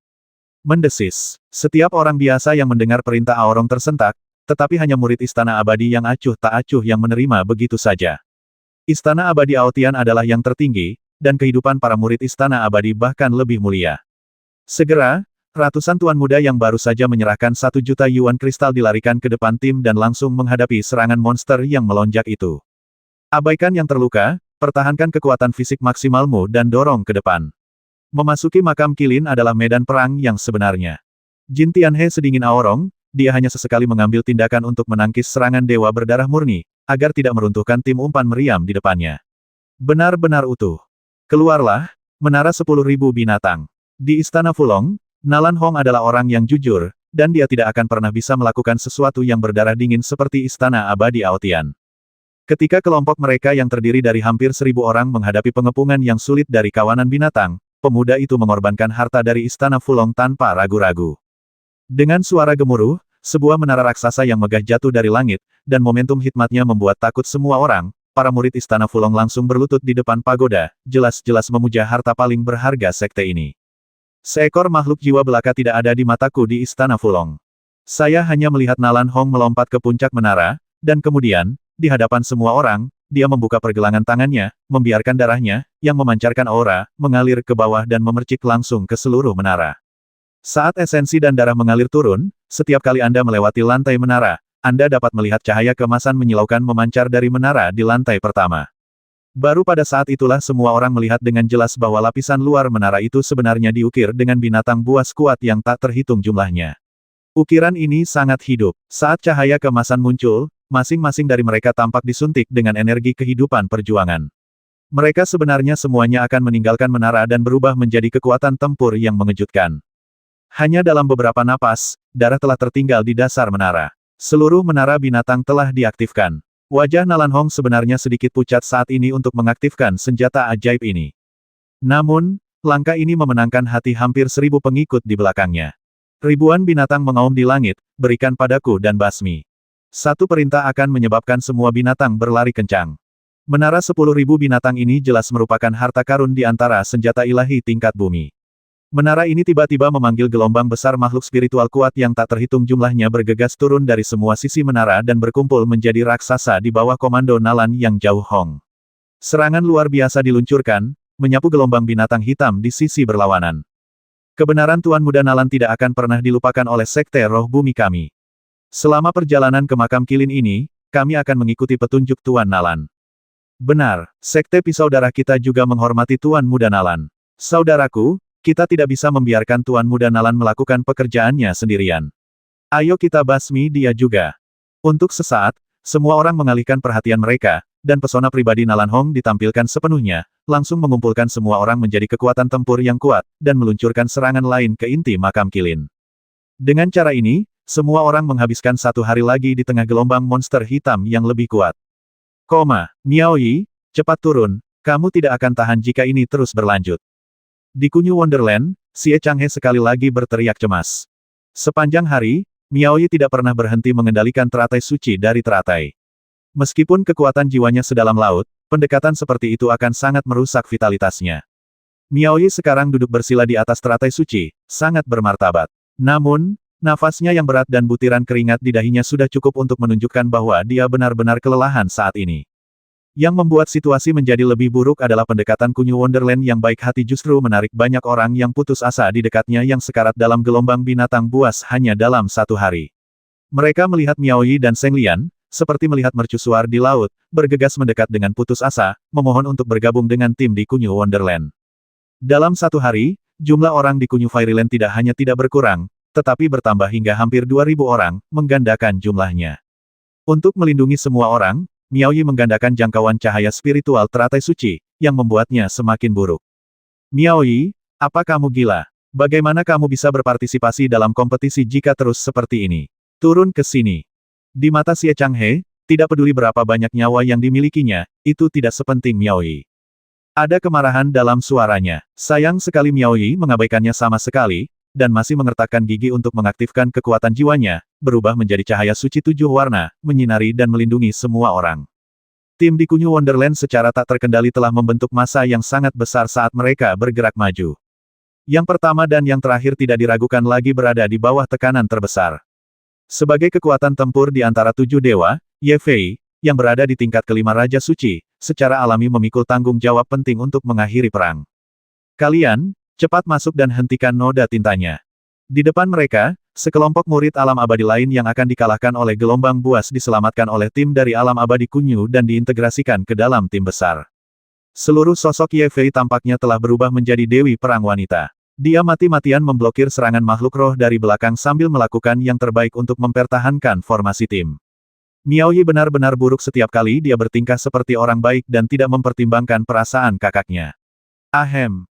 Mendesis. Setiap orang biasa yang mendengar perintah Aorong tersentak, tetapi hanya murid Istana Abadi yang acuh tak acuh yang menerima begitu saja. Istana Abadi Aotian adalah yang tertinggi, dan kehidupan para murid Istana Abadi bahkan lebih mulia. Segera, ratusan tuan muda yang baru saja menyerahkan 1 juta yuan kristal dilarikan ke depan tim dan langsung menghadapi serangan monster yang melonjak itu. Abaikan yang terluka, pertahankan kekuatan fisik maksimalmu dan dorong ke depan. Memasuki makam Qilin adalah medan perang yang sebenarnya. Jin Tianhe sedingin Aorong, dia hanya sesekali mengambil tindakan untuk menangkis serangan dewa berdarah murni, agar tidak meruntuhkan tim umpan meriam di depannya. Benar-benar utuh. Keluarlah, menara 10.000 binatang. Di Istana Fulong, Nalan Hong adalah orang yang jujur, dan dia tidak akan pernah bisa melakukan sesuatu yang berdarah dingin seperti Istana Abadi Aotian. Ketika kelompok mereka yang terdiri dari hampir 1.000 orang menghadapi pengepungan yang sulit dari kawanan binatang, pemuda itu mengorbankan harta dari Istana Fulong tanpa ragu-ragu. Dengan suara gemuruh, sebuah menara raksasa yang megah jatuh dari langit, dan momentum hikmatnya membuat takut semua orang. Para murid Istana Fulong langsung berlutut di depan pagoda, jelas-jelas memuja harta paling berharga sekte ini. Seekor makhluk jiwa belaka tidak ada di mataku di Istana Fulong. Saya hanya melihat Nalan Hong melompat ke puncak menara, dan kemudian, di hadapan semua orang, dia membuka pergelangan tangannya, membiarkan darahnya, yang memancarkan aura, mengalir ke bawah dan memercik langsung ke seluruh menara. Saat esensi dan darah mengalir turun, setiap kali Anda melewati lantai menara, Anda dapat melihat cahaya keemasan menyilaukan memancar dari menara di lantai pertama. Baru pada saat itulah semua orang melihat dengan jelas bahwa lapisan luar menara itu sebenarnya diukir dengan binatang buas kuat yang tak terhitung jumlahnya. Ukiran ini sangat hidup. Saat cahaya keemasan muncul, masing-masing dari mereka tampak disuntik dengan energi kehidupan perjuangan. Mereka sebenarnya semuanya akan meninggalkan menara dan berubah menjadi kekuatan tempur yang mengejutkan. Hanya dalam beberapa napas, darah telah tertinggal di dasar menara. Seluruh menara binatang telah diaktifkan. Wajah Nalan Hong sebenarnya sedikit pucat saat ini untuk mengaktifkan senjata ajaib ini. Namun, langkah ini memenangkan hati hampir 1000 pengikut di belakangnya. Ribuan binatang mengaum di langit, berikan padaku dan basmi. Satu perintah akan menyebabkan semua binatang berlari kencang. Menara 10.000 binatang ini jelas merupakan harta karun di antara senjata ilahi tingkat bumi. Menara ini tiba-tiba memanggil gelombang besar makhluk spiritual kuat yang tak terhitung jumlahnya bergegas turun dari semua sisi menara dan berkumpul menjadi raksasa di bawah komando Nalan yang jauh Hong. Serangan luar biasa diluncurkan, menyapu gelombang binatang hitam di sisi berlawanan. Kebenaran Tuan Muda Nalan tidak akan pernah dilupakan oleh Sekte Roh Bumi kami. Selama perjalanan ke makam kilin ini, kami akan mengikuti petunjuk Tuan Nalan. Benar, Sekte Pisau Darah kita juga menghormati Tuan Muda Nalan. Saudaraku, kita tidak bisa membiarkan Tuan Muda Nalan melakukan pekerjaannya sendirian. Ayo kita basmi dia juga. Untuk sesaat, semua orang mengalihkan perhatian mereka, dan pesona pribadi Nalan Hong ditampilkan sepenuhnya, langsung mengumpulkan semua orang menjadi kekuatan tempur yang kuat, dan meluncurkan serangan lain ke inti makam kilin. Dengan cara ini, semua orang menghabiskan 1 hari lagi di tengah gelombang monster hitam yang lebih kuat. Miao Yi, cepat turun, kamu tidak akan tahan jika ini terus berlanjut. Di Kunyu Wonderland, Xie Changhe sekali lagi berteriak cemas. Sepanjang hari, Miao Yi tidak pernah berhenti mengendalikan teratai suci dari teratai. Meskipun kekuatan jiwanya sedalam laut, pendekatan seperti itu akan sangat merusak vitalitasnya. Miao Yi sekarang duduk bersila di atas teratai suci, sangat bermartabat. Namun, nafasnya yang berat dan butiran keringat di dahinya sudah cukup untuk menunjukkan bahwa dia benar-benar kelelahan saat ini. Yang membuat situasi menjadi lebih buruk adalah pendekatan Kunyu Wonderland yang baik hati justru menarik banyak orang yang putus asa di dekatnya yang sekarat dalam gelombang binatang buas hanya dalam 1 hari. Mereka melihat Miao Yi dan Seng Lian, seperti melihat mercusuar di laut, bergegas mendekat dengan putus asa, memohon untuk bergabung dengan tim di Kunyu Wonderland. Dalam 1 hari, jumlah orang di Kunyu Fairyland tidak hanya tidak berkurang, tetapi bertambah hingga hampir 2.000 orang, menggandakan jumlahnya. Untuk melindungi semua orang, Miao Yi menggandakan jangkauan cahaya spiritual teratai suci, yang membuatnya semakin buruk. Miao Yi, apa kamu gila? Bagaimana kamu bisa berpartisipasi dalam kompetisi jika terus seperti ini? Turun ke sini. Di mata Xie Changhe, tidak peduli berapa banyak nyawa yang dimilikinya, itu tidak sepenting Miao Yi. Ada kemarahan dalam suaranya. Sayang sekali Miao Yi mengabaikannya sama sekali, dan masih mengertakkan gigi untuk mengaktifkan kekuatan jiwanya, berubah menjadi cahaya suci 7 warna, menyinari dan melindungi semua orang. Tim di Kunyu Wonderland secara tak terkendali telah membentuk massa yang sangat besar saat mereka bergerak maju. Yang pertama dan yang terakhir tidak diragukan lagi berada di bawah tekanan terbesar. Sebagai kekuatan tempur di antara 7 dewa, Ye Fei, yang berada di tingkat kelima Raja Suci, secara alami memikul tanggung jawab penting untuk mengakhiri perang. Kalian, cepat masuk dan hentikan noda tintanya. Di depan mereka, sekelompok murid alam abadi lain yang akan dikalahkan oleh gelombang buas diselamatkan oleh tim dari alam abadi Kunyu dan diintegrasikan ke dalam tim besar. Seluruh sosok Ye Fei tampaknya telah berubah menjadi dewi perang wanita. Dia mati-matian memblokir serangan makhluk roh dari belakang sambil melakukan yang terbaik untuk mempertahankan formasi tim. Miao Yi benar-benar buruk setiap kali dia bertingkah seperti orang baik dan tidak mempertimbangkan perasaan kakaknya. Ahem.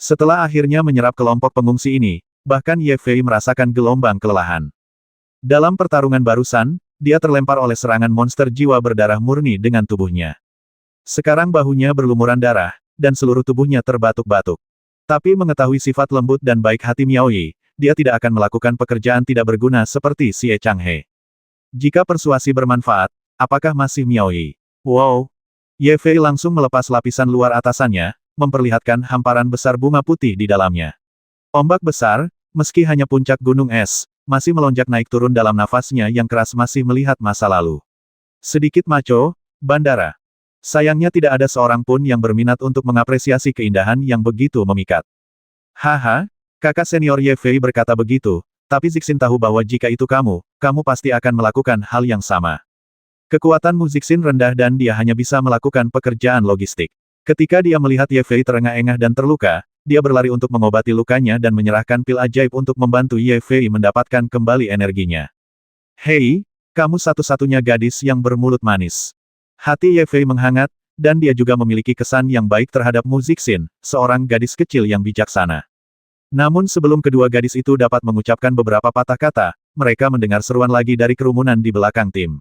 Setelah akhirnya menyerap kelompok pengungsi ini, bahkan Ye Fei merasakan gelombang kelelahan. Dalam pertarungan barusan, dia terlempar oleh serangan monster jiwa berdarah murni dengan tubuhnya. Sekarang bahunya berlumuran darah, dan seluruh tubuhnya terbatuk-batuk. Tapi mengetahui sifat lembut dan baik hati Miao Yi, dia tidak akan melakukan pekerjaan tidak berguna seperti Xie Changhe. Jika persuasi bermanfaat, apakah masih Miaoyi? Wow! Ye Fei langsung melepas lapisan luar atasannya, memperlihatkan hamparan besar bunga putih di dalamnya. Ombak besar, meski hanya puncak gunung es, masih melonjak naik turun dalam nafasnya yang keras masih melihat masa lalu. Sedikit maco, bandara. Sayangnya tidak ada seorang pun yang berminat untuk mengapresiasi keindahan yang begitu memikat. Haha, kakak senior Ye Fei berkata begitu, tapi Zixin tahu bahwa jika itu kamu pasti akan melakukan hal yang sama. Kekuatan Zixin rendah dan dia hanya bisa melakukan pekerjaan logistik. Ketika dia melihat Ye Fei terengah-engah dan terluka, dia berlari untuk mengobati lukanya dan menyerahkan pil ajaib untuk membantu Ye Fei mendapatkan kembali energinya. Hei, kamu satu-satunya gadis yang bermulut manis. Hati Ye Fei menghangat, dan dia juga memiliki kesan yang baik terhadap Zixin, seorang gadis kecil yang bijaksana. Namun sebelum kedua gadis itu dapat mengucapkan beberapa patah kata, mereka mendengar seruan lagi dari kerumunan di belakang tim.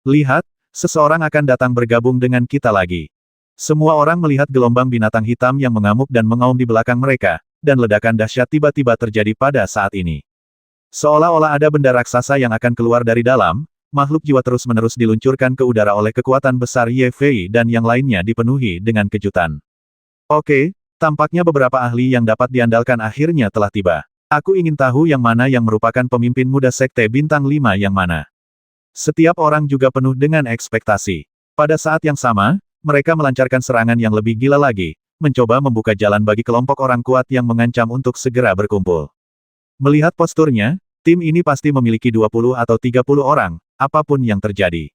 Lihat, seseorang akan datang bergabung dengan kita lagi. Semua orang melihat gelombang binatang hitam yang mengamuk dan mengaum di belakang mereka, dan ledakan dahsyat tiba-tiba terjadi pada saat ini. Seolah-olah ada benda raksasa yang akan keluar dari dalam, makhluk jiwa terus-menerus diluncurkan ke udara oleh kekuatan besar Ye Fei dan yang lainnya dipenuhi dengan kejutan. Oke, tampaknya beberapa ahli yang dapat diandalkan akhirnya telah tiba. Aku ingin tahu yang mana yang merupakan pemimpin muda Sekte Bintang 5 yang mana. Setiap orang juga penuh dengan ekspektasi. Pada saat yang sama, mereka melancarkan serangan yang lebih gila lagi, mencoba membuka jalan bagi kelompok orang kuat yang mengancam untuk segera berkumpul. Melihat posturnya, tim ini pasti memiliki 20 atau 30 orang, apapun yang terjadi.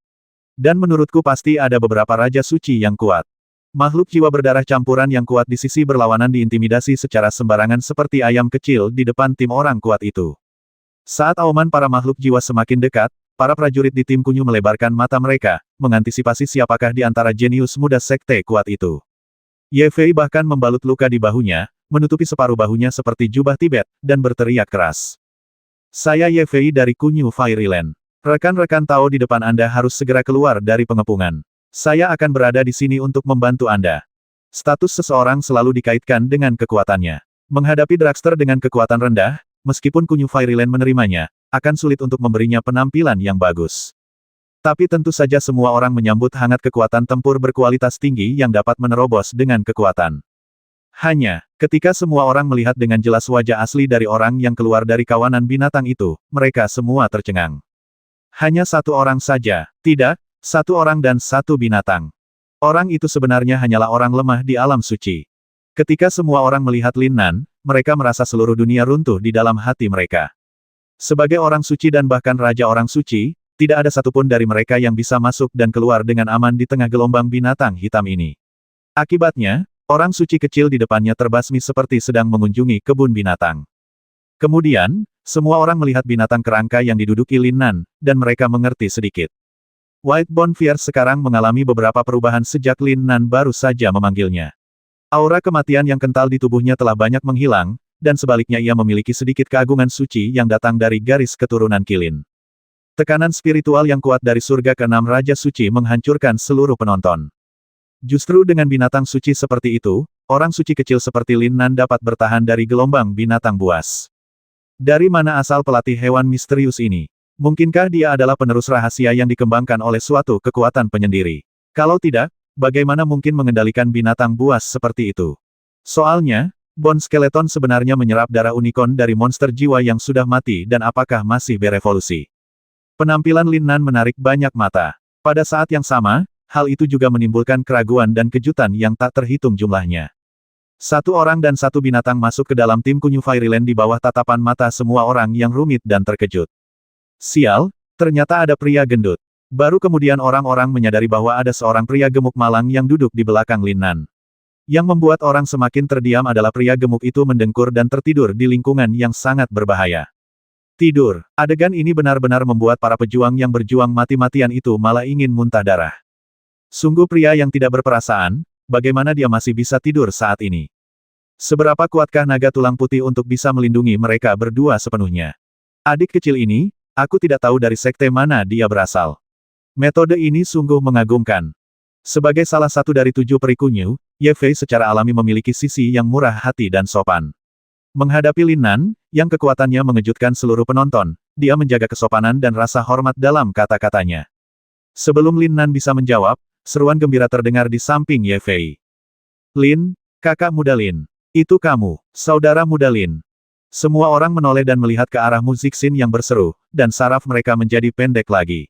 Dan menurutku pasti ada beberapa Raja Suci yang kuat. Makhluk jiwa berdarah campuran yang kuat di sisi berlawanan diintimidasi secara sembarangan seperti ayam kecil di depan tim orang kuat itu. Saat auman para makhluk jiwa semakin dekat, para prajurit di tim Kunyu melebarkan mata mereka, mengantisipasi siapakah di antara jenius muda sekte kuat itu. Ye Fei bahkan membalut luka di bahunya, menutupi separuh bahunya seperti jubah Tibet, dan berteriak keras. Saya Ye Fei dari Kunyu Fairyland. Rekan-rekan tahu di depan Anda harus segera keluar dari pengepungan. Saya akan berada di sini untuk membantu Anda. Status seseorang selalu dikaitkan dengan kekuatannya. Menghadapi dragster dengan kekuatan rendah, meskipun Kunyu Fairyland menerimanya, akan sulit untuk memberinya penampilan yang bagus. Tapi tentu saja semua orang menyambut hangat kekuatan tempur berkualitas tinggi yang dapat menerobos dengan kekuatan. Hanya, ketika semua orang melihat dengan jelas wajah asli dari orang yang keluar dari kawanan binatang itu, mereka semua tercengang. Hanya satu orang saja, tidak, satu orang dan satu binatang. Orang itu sebenarnya hanyalah orang lemah di alam suci. Ketika semua orang melihat Lin Nan, mereka merasa seluruh dunia runtuh di dalam hati mereka. Sebagai orang suci dan bahkan raja orang suci, tidak ada satupun dari mereka yang bisa masuk dan keluar dengan aman di tengah gelombang binatang hitam ini. Akibatnya, orang suci kecil di depannya terbasmi seperti sedang mengunjungi kebun binatang. Kemudian, semua orang melihat binatang kerangka yang diduduki Lin Nan, dan mereka mengerti sedikit. White Bonfire sekarang mengalami beberapa perubahan sejak Lin Nan baru saja memanggilnya. Aura kematian yang kental di tubuhnya telah banyak menghilang, dan sebaliknya ia memiliki sedikit keagungan suci yang datang dari garis keturunan Qilin. Tekanan spiritual yang kuat dari surga ke-6 Raja Suci menghancurkan seluruh penonton. Justru dengan binatang suci seperti itu, orang suci kecil seperti Lin Nan dapat bertahan dari gelombang binatang buas. Dari mana asal pelatih hewan misterius ini? Mungkinkah dia adalah penerus rahasia yang dikembangkan oleh suatu kekuatan penyendiri? Kalau tidak, bagaimana mungkin mengendalikan binatang buas seperti itu? Soalnya, Bone Skeleton sebenarnya menyerap darah unicorn dari monster jiwa yang sudah mati dan apakah masih berevolusi. Penampilan Lin Nan menarik banyak mata. Pada saat yang sama, hal itu juga menimbulkan keraguan dan kejutan yang tak terhitung jumlahnya. Satu orang dan satu binatang masuk ke dalam tim Kunyu Fairyland di bawah tatapan mata semua orang yang rumit dan terkejut. Sial, ternyata ada pria gendut. Baru kemudian orang-orang menyadari bahwa ada seorang pria gemuk malang yang duduk di belakang Lin Nan. Yang membuat orang semakin terdiam adalah pria gemuk itu mendengkur dan tertidur di lingkungan yang sangat berbahaya. Tidur. Adegan ini benar-benar membuat para pejuang yang berjuang mati-matian itu malah ingin muntah darah. Sungguh pria yang tidak berperasaan, bagaimana dia masih bisa tidur saat ini? Seberapa kuatkah naga tulang putih untuk bisa melindungi mereka berdua sepenuhnya? Adik kecil ini, aku tidak tahu dari sekte mana dia berasal. Metode ini sungguh mengagumkan. Sebagai salah satu dari 7 peri Kunyu, Ye Fei secara alami memiliki sisi yang murah hati dan sopan. Menghadapi Lin Nan, yang kekuatannya mengejutkan seluruh penonton, dia menjaga kesopanan dan rasa hormat dalam kata-katanya. Sebelum Lin Nan bisa menjawab, seruan gembira terdengar di samping Ye Fei. Lin, kakak muda Lin. Itu kamu, saudara muda Lin. Semua orang menoleh dan melihat ke arah Mu Zixin yang berseru, dan saraf mereka menjadi pendek lagi.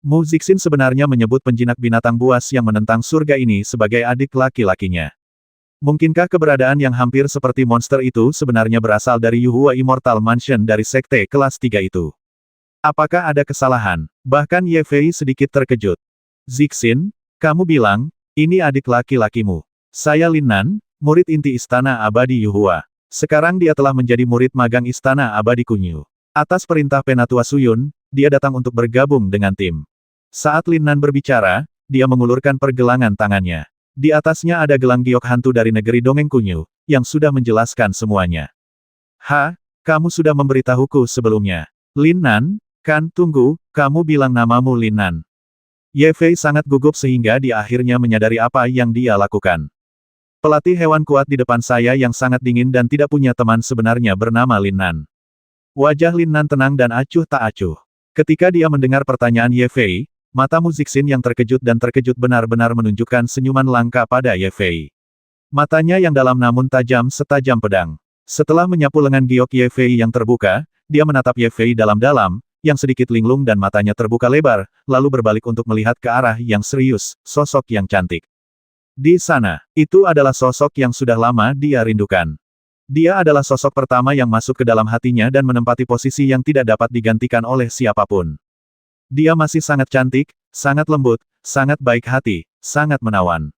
Mu Zixin sebenarnya menyebut penjinak binatang buas yang menentang surga ini sebagai adik laki-lakinya. Mungkinkah keberadaan yang hampir seperti monster itu sebenarnya berasal dari Yuhua Immortal Mansion dari sekte kelas 3 itu? Apakah ada kesalahan? Bahkan Ye Fei sedikit terkejut. Zixin, kamu bilang, ini adik laki-lakimu. Saya Lin Nan, murid inti Istana Abadi Yuhua. Sekarang dia telah menjadi murid magang Istana Abadi Kunyu. Atas perintah Penatua Suyun, dia datang untuk bergabung dengan tim. Saat Lin Nan berbicara, dia mengulurkan pergelangan tangannya. Di atasnya ada gelang giok hantu dari negeri dongeng Kunyu, yang sudah menjelaskan semuanya. Kamu sudah memberitahuku sebelumnya. Lin Nan, kan, tunggu, kamu bilang namamu Lin Nan. Ye Fei sangat gugup sehingga dia akhirnya menyadari apa yang dia lakukan. Pelatih hewan kuat di depan saya yang sangat dingin dan tidak punya teman sebenarnya bernama Lin Nan. Wajah Lin Nan tenang dan acuh tak acuh. Ketika dia mendengar pertanyaan Ye Fei, mata Mu Zixin yang terkejut benar-benar menunjukkan senyuman langka pada Ye Fei. Matanya yang dalam namun tajam setajam pedang. Setelah menyapu lengan giok Ye Fei yang terbuka, dia menatap Ye Fei dalam-dalam, yang sedikit linglung dan matanya terbuka lebar, lalu berbalik untuk melihat ke arah yang serius, sosok yang cantik. Di sana, itu adalah sosok yang sudah lama dia rindukan. Dia adalah sosok pertama yang masuk ke dalam hatinya dan menempati posisi yang tidak dapat digantikan oleh siapapun. Dia masih sangat cantik, sangat lembut, sangat baik hati, sangat menawan.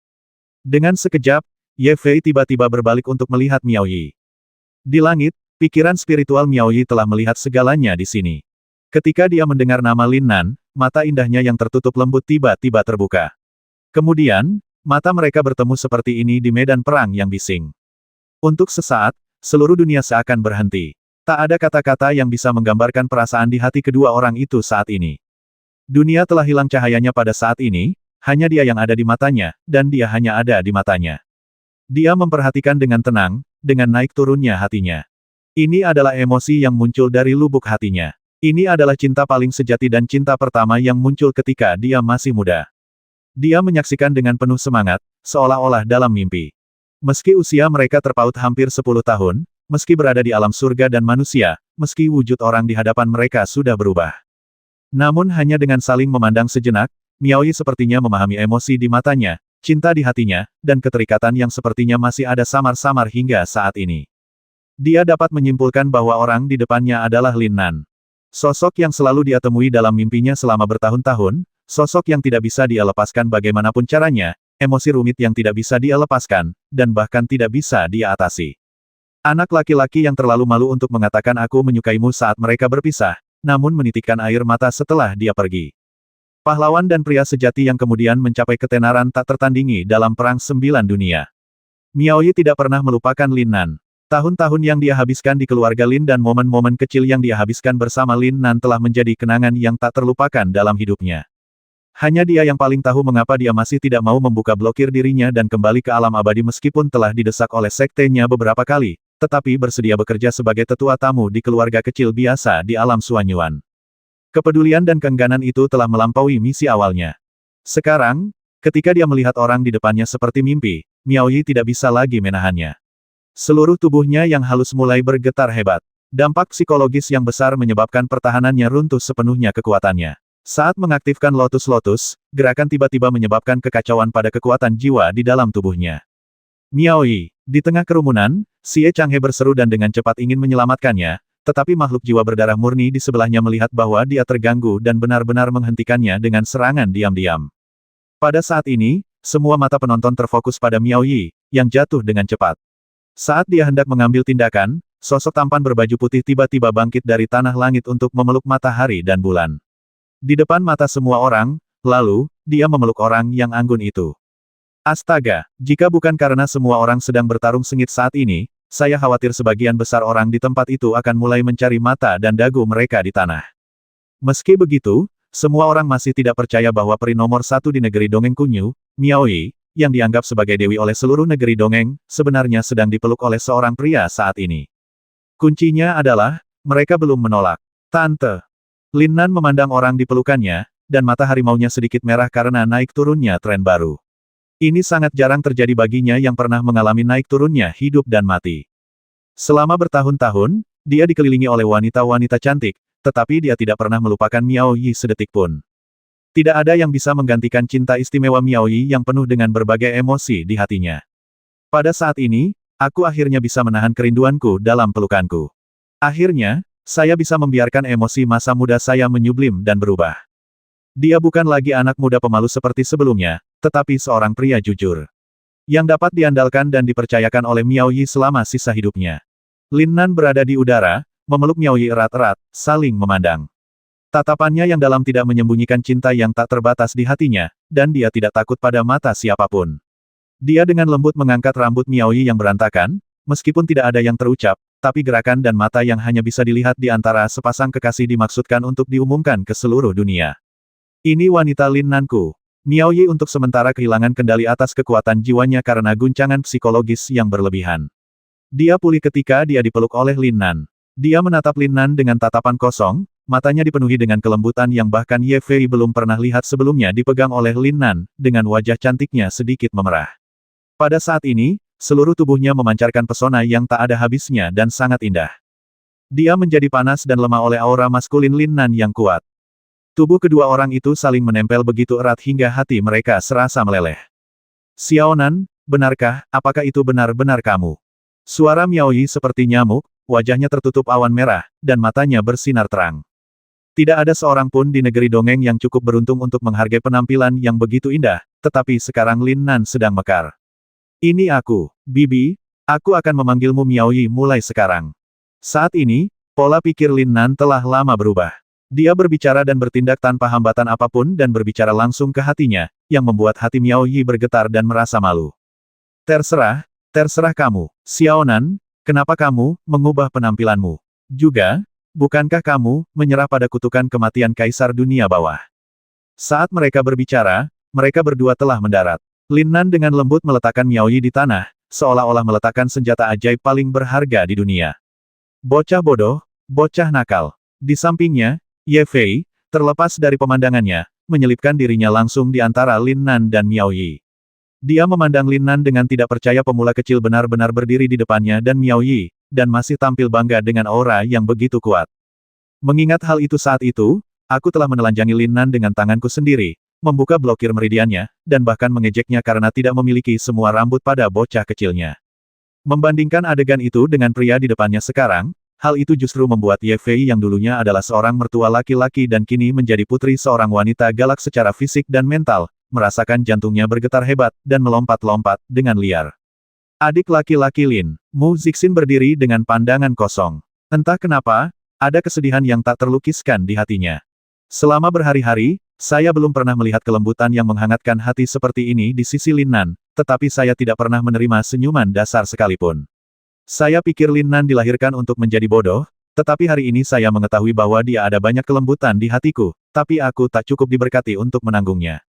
Dengan sekejap, Ye Fei tiba-tiba berbalik untuk melihat Miao Yi. Di langit, pikiran spiritual Miao Yi telah melihat segalanya di sini. Ketika dia mendengar nama Lin Nan, mata indahnya yang tertutup lembut tiba-tiba terbuka. Kemudian, mata mereka bertemu seperti ini di medan perang yang bising. Untuk sesaat, seluruh dunia seakan berhenti. Tak ada kata-kata yang bisa menggambarkan perasaan di hati kedua orang itu saat ini. Dunia telah hilang cahayanya pada saat ini, hanya dia yang ada di matanya, dan dia hanya ada di matanya. Dia memperhatikan dengan tenang, dengan naik turunnya hatinya. Ini adalah emosi yang muncul dari lubuk hatinya. Ini adalah cinta paling sejati dan cinta pertama yang muncul ketika dia masih muda. Dia menyaksikan dengan penuh semangat, seolah-olah dalam mimpi. Meski usia mereka terpaut hampir 10 tahun, meski berada di alam surga dan manusia, meski wujud orang di hadapan mereka sudah berubah. Namun hanya dengan saling memandang sejenak, Miao Yi sepertinya memahami emosi di matanya, cinta di hatinya, dan keterikatan yang sepertinya masih ada samar-samar hingga saat ini. Dia dapat menyimpulkan bahwa orang di depannya adalah Lin Nan. Sosok yang selalu dia temui dalam mimpinya selama bertahun-tahun, sosok yang tidak bisa dia lepaskan bagaimanapun caranya, emosi rumit yang tidak bisa dia lepaskan, dan bahkan tidak bisa dia atasi. Anak laki-laki yang terlalu malu untuk mengatakan aku menyukaimu saat mereka berpisah, namun menitikkan air mata setelah dia pergi. Pahlawan dan pria sejati yang kemudian mencapai ketenaran tak tertandingi dalam Perang 9 Dunia. Miao Yi tidak pernah melupakan Lin Nan. Tahun-tahun yang dia habiskan di keluarga Lin dan momen-momen kecil yang dia habiskan bersama Lin Nan telah menjadi kenangan yang tak terlupakan dalam hidupnya. Hanya dia yang paling tahu mengapa dia masih tidak mau membuka blokir dirinya dan kembali ke alam abadi meskipun telah didesak oleh sektenya beberapa kali, tetapi bersedia bekerja sebagai tetua tamu di keluarga kecil biasa di alam Suanyuan. Kepedulian dan keengganan itu telah melampaui misi awalnya. Sekarang, ketika dia melihat orang di depannya seperti mimpi, Miao Yi tidak bisa lagi menahannya. Seluruh tubuhnya yang halus mulai bergetar hebat. Dampak psikologis yang besar menyebabkan pertahanannya runtuh sepenuhnya kekuatannya. Saat mengaktifkan Lotus-Lotus, gerakan tiba-tiba menyebabkan kekacauan pada kekuatan jiwa di dalam tubuhnya. Miao Yi, di tengah kerumunan, Xie Changhe berseru dan dengan cepat ingin menyelamatkannya, tetapi makhluk jiwa berdarah murni di sebelahnya melihat bahwa dia terganggu dan benar-benar menghentikannya dengan serangan diam-diam. Pada saat ini, semua mata penonton terfokus pada Miao Yi, yang jatuh dengan cepat. Saat dia hendak mengambil tindakan, sosok tampan berbaju putih tiba-tiba bangkit dari tanah langit untuk memeluk matahari dan bulan. Di depan mata semua orang, lalu, dia memeluk orang yang anggun itu. Astaga, jika bukan karena semua orang sedang bertarung sengit saat ini, saya khawatir sebagian besar orang di tempat itu akan mulai mencari mata dan dagu mereka di tanah. Meski begitu, semua orang masih tidak percaya bahwa peri nomor 1 di negeri dongeng Kunyu, Miao Yi, yang dianggap sebagai dewi oleh seluruh negeri dongeng, sebenarnya sedang dipeluk oleh seorang pria saat ini. Kuncinya adalah, mereka belum menolak. Tante. Lin Nan memandang orang di pelukannya, dan mata harimaunya sedikit merah karena naik turunnya tren baru. Ini sangat jarang terjadi baginya yang pernah mengalami naik turunnya hidup dan mati. Selama bertahun-tahun, dia dikelilingi oleh wanita-wanita cantik, tetapi dia tidak pernah melupakan Miao Yi sedetik pun. Tidak ada yang bisa menggantikan cinta istimewa Miao Yi yang penuh dengan berbagai emosi di hatinya. Pada saat ini, aku akhirnya bisa menahan kerinduanku dalam pelukanku. Akhirnya, saya bisa membiarkan emosi masa muda saya menyublim dan berubah. Dia bukan lagi anak muda pemalu seperti sebelumnya, tetapi seorang pria jujur. Yang dapat diandalkan dan dipercayakan oleh Miao Yi selama sisa hidupnya. Lin Nan berada di udara, memeluk Miao Yi erat-erat, saling memandang. Tatapannya yang dalam tidak menyembunyikan cinta yang tak terbatas di hatinya, dan dia tidak takut pada mata siapapun. Dia dengan lembut mengangkat rambut Miao Yi yang berantakan, meskipun tidak ada yang terucap, tapi gerakan dan mata yang hanya bisa dilihat di antara sepasang kekasih dimaksudkan untuk diumumkan ke seluruh dunia. Ini wanita Lin Nanku. Miao Yi untuk sementara kehilangan kendali atas kekuatan jiwanya karena guncangan psikologis yang berlebihan. Dia pulih ketika dia dipeluk oleh Lin Nan. Dia menatap Lin Nan dengan tatapan kosong, matanya dipenuhi dengan kelembutan yang bahkan Ye Fei belum pernah lihat sebelumnya dipegang oleh Lin Nan, dengan wajah cantiknya sedikit memerah. Pada saat ini, seluruh tubuhnya memancarkan pesona yang tak ada habisnya dan sangat indah. Dia menjadi panas dan lemah oleh aura maskulin Lin Nan yang kuat. Tubuh kedua orang itu saling menempel begitu erat hingga hati mereka serasa meleleh. Xiaonan, benarkah, apakah itu benar-benar kamu? Suara Miao Yi seperti nyamuk, wajahnya tertutup awan merah, dan matanya bersinar terang. Tidak ada seorang pun di negeri dongeng yang cukup beruntung untuk menghargai penampilan yang begitu indah, tetapi sekarang Lin Nan sedang mekar. Ini aku, Bibi, aku akan memanggilmu Miao Yi mulai sekarang. Saat ini, pola pikir Lin Nan telah lama berubah. Dia berbicara dan bertindak tanpa hambatan apapun dan berbicara langsung ke hatinya, yang membuat hati Miao Yi bergetar dan merasa malu. Terserah, terserah kamu, Xiaonan, kenapa kamu mengubah penampilanmu? Juga, bukankah kamu menyerah pada kutukan kematian Kaisar Dunia Bawah? Saat mereka berbicara, mereka berdua telah mendarat. Lin Nan dengan lembut meletakkan Miao Yi di tanah, seolah-olah meletakkan senjata ajaib paling berharga di dunia. Bocah bodoh, bocah nakal. Di sampingnya, Ye Fei, terlepas dari pemandangannya, menyelipkan dirinya langsung di antara Lin Nan dan Miao Yi. Dia memandang Lin Nan dengan tidak percaya pemula kecil benar-benar berdiri di depannya dan Miao Yi, dan masih tampil bangga dengan aura yang begitu kuat. Mengingat hal itu saat itu, aku telah menelanjangi Lin Nan dengan tanganku sendiri, membuka blokir meridiannya, dan bahkan mengejeknya karena tidak memiliki semua rambut pada bocah kecilnya. Membandingkan adegan itu dengan pria di depannya sekarang, hal itu justru membuat Ye Fei yang dulunya adalah seorang mertua laki-laki dan kini menjadi putri seorang wanita galak secara fisik dan mental, merasakan jantungnya bergetar hebat, dan melompat-lompat, dengan liar. Adik laki-laki Lin, Mu Zixin berdiri dengan pandangan kosong. Entah kenapa, ada kesedihan yang tak terlukiskan di hatinya. Selama berhari-hari, saya belum pernah melihat kelembutan yang menghangatkan hati seperti ini di sisi Lin Nan, tetapi saya tidak pernah menerima senyuman dasar sekalipun. Saya pikir Lin Nan dilahirkan untuk menjadi bodoh, tetapi hari ini saya mengetahui bahwa dia ada banyak kelembutan di hatiku, tapi aku tak cukup diberkati untuk menanggungnya.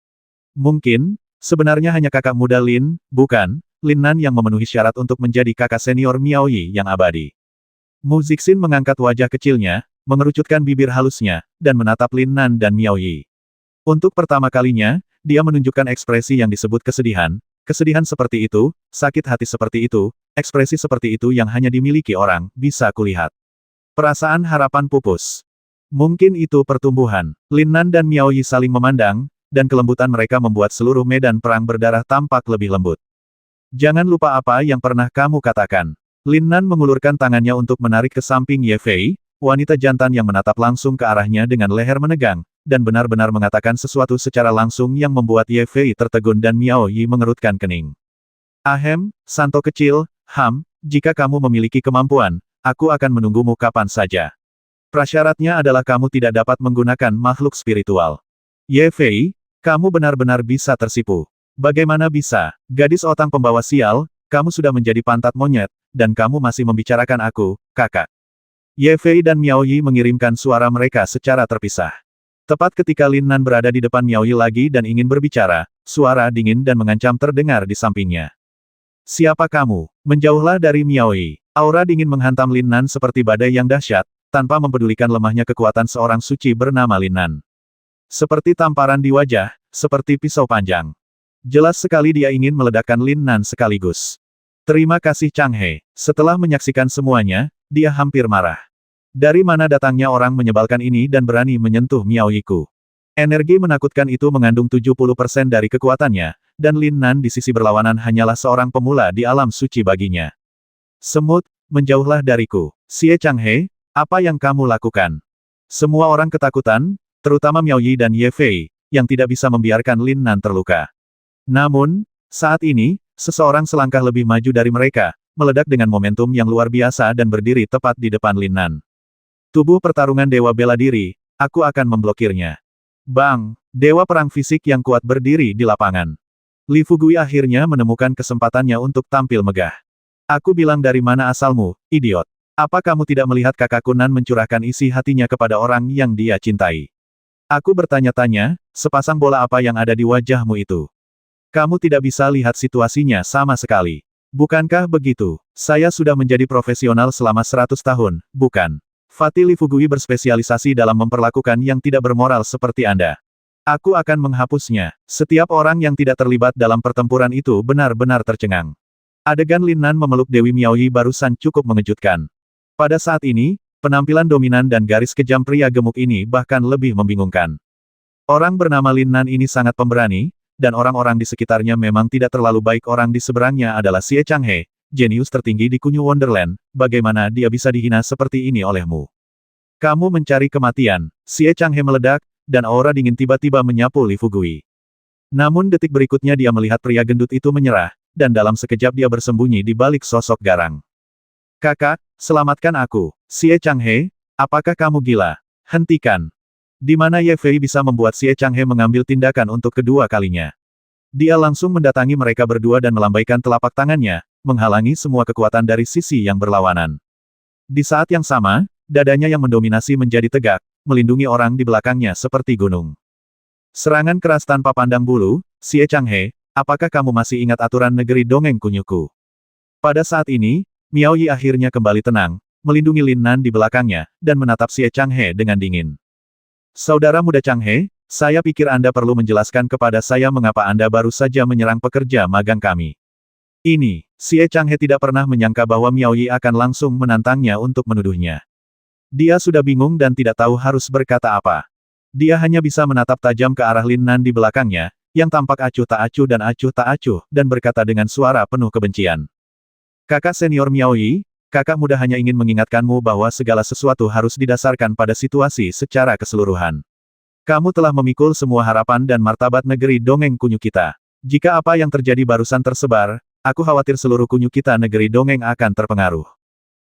Mungkin, sebenarnya hanya kakak muda Lin, bukan, Lin Nan yang memenuhi syarat untuk menjadi kakak senior Miao Yi yang abadi. Mu Zixin mengangkat wajah kecilnya, mengerucutkan bibir halusnya, dan menatap Lin Nan dan Miao Yi. Untuk pertama kalinya, dia menunjukkan ekspresi yang disebut kesedihan. Kesedihan seperti itu, sakit hati seperti itu, ekspresi seperti itu yang hanya dimiliki orang, bisa kulihat. Perasaan harapan pupus. Mungkin itu pertumbuhan. Lin Nan dan Miao Yi saling memandang, dan kelembutan mereka membuat seluruh medan perang berdarah tampak lebih lembut. Jangan lupa apa yang pernah kamu katakan. Lin Nan mengulurkan tangannya untuk menarik ke samping Ye Fei, wanita jantan yang menatap langsung ke arahnya dengan leher menegang, dan benar-benar mengatakan sesuatu secara langsung yang membuat Ye Fei tertegun dan Miao Yi mengerutkan kening. Ahem, Santo kecil, jika kamu memiliki kemampuan, aku akan menunggumu kapan saja. Prasyaratnya adalah kamu tidak dapat menggunakan makhluk spiritual. Ye Fei, kamu benar-benar bisa tersipu. Bagaimana bisa, gadis otang pembawa sial, kamu sudah menjadi pantat monyet, dan kamu masih membicarakan aku, kakak. Ye Fei dan Miao Yi mengirimkan suara mereka secara terpisah. Tepat ketika Lin Nan berada di depan Miao Yi lagi dan ingin berbicara, suara dingin dan mengancam terdengar di sampingnya. Siapa kamu? Menjauhlah dari Miao Yi. Aura dingin menghantam Lin Nan seperti badai yang dahsyat, tanpa mempedulikan lemahnya kekuatan seorang suci bernama Lin Nan. Seperti tamparan di wajah, seperti pisau panjang. Jelas sekali dia ingin meledakkan Lin Nan sekaligus. Terima kasih Chang He. Setelah menyaksikan semuanya, dia hampir marah. Dari mana datangnya orang menyebalkan ini dan berani menyentuh Miao Yi-ku? Energi menakutkan itu mengandung 70% dari kekuatannya, dan Lin Nan di sisi berlawanan hanyalah seorang pemula di alam suci baginya. Semut, menjauhlah dariku. Xie Chang He, apa yang kamu lakukan? Semua orang ketakutan, terutama Miao Yi dan Ye Fei, yang tidak bisa membiarkan Lin Nan terluka. Namun, saat ini, seseorang selangkah lebih maju dari mereka, meledak dengan momentum yang luar biasa dan berdiri tepat di depan Lin Nan. Tubuh pertarungan dewa bela diri, aku akan memblokirnya. Bang! Dewa perang fisik yang kuat berdiri di lapangan. Li Fugui akhirnya menemukan kesempatannya untuk tampil megah. Aku bilang dari mana asalmu, idiot. Apa kamu tidak melihat kakakku Nan mencurahkan isi hatinya kepada orang yang dia cintai? Aku bertanya-tanya, sepasang bola apa yang ada di wajahmu itu? Kamu tidak bisa lihat situasinya sama sekali. Bukankah begitu? Saya sudah menjadi profesional selama 100 tahun, bukan? Fatih Li Fugui berspesialisasi dalam memperlakukan yang tidak bermoral seperti Anda. Aku akan menghapusnya. Setiap orang yang tidak terlibat dalam pertempuran itu benar-benar tercengang. Adegan Lin Nan memeluk Dewi Miao Yi barusan cukup mengejutkan. Pada saat ini, penampilan dominan dan garis kejam pria gemuk ini bahkan lebih membingungkan. Orang bernama Lin Nan ini sangat pemberani, dan orang-orang di sekitarnya memang tidak terlalu baik. Orang di seberangnya adalah Xie Chang He, jenius tertinggi di Kunyu Wonderland, bagaimana dia bisa dihina seperti ini olehmu? Kamu mencari kematian. Xie Chang He meledak, dan aura dingin tiba-tiba menyapu Li Fugui. Namun detik berikutnya dia melihat pria gendut itu menyerah, dan dalam sekejap dia bersembunyi di balik sosok garang. Kakak, selamatkan aku. Xie Chang He, apakah kamu gila? Hentikan. Di mana Ye Fei bisa membuat Xie Chang He mengambil tindakan untuk kedua kalinya? Dia langsung mendatangi mereka berdua dan melambaikan telapak tangannya, menghalangi semua kekuatan dari sisi yang berlawanan. Di saat yang sama, dadanya yang mendominasi menjadi tegak, melindungi orang di belakangnya seperti gunung. Serangan keras tanpa pandang bulu, Xie Chang He, apakah kamu masih ingat aturan negeri dongeng kunyuku? Pada saat ini, Miao Yi akhirnya kembali tenang, melindungi Lin Nan di belakangnya, dan menatap Xie Chang He dengan dingin. Saudara muda Chang He, saya pikir Anda perlu menjelaskan kepada saya mengapa Anda baru saja menyerang pekerja magang kami. Ini, Xie Chang He tidak pernah menyangka bahwa Miao Yi akan langsung menantangnya untuk menuduhnya. Dia sudah bingung dan tidak tahu harus berkata apa. Dia hanya bisa menatap tajam ke arah Lin Nan di belakangnya, yang tampak acuh tak acuh dan berkata dengan suara penuh kebencian. Kakak senior Miao Yi, kakak muda hanya ingin mengingatkanmu bahwa segala sesuatu harus didasarkan pada situasi secara keseluruhan. Kamu telah memikul semua harapan dan martabat negeri dongeng kunyu kita. Jika apa yang terjadi barusan tersebar, aku khawatir seluruh kunyu kita negeri dongeng akan terpengaruh.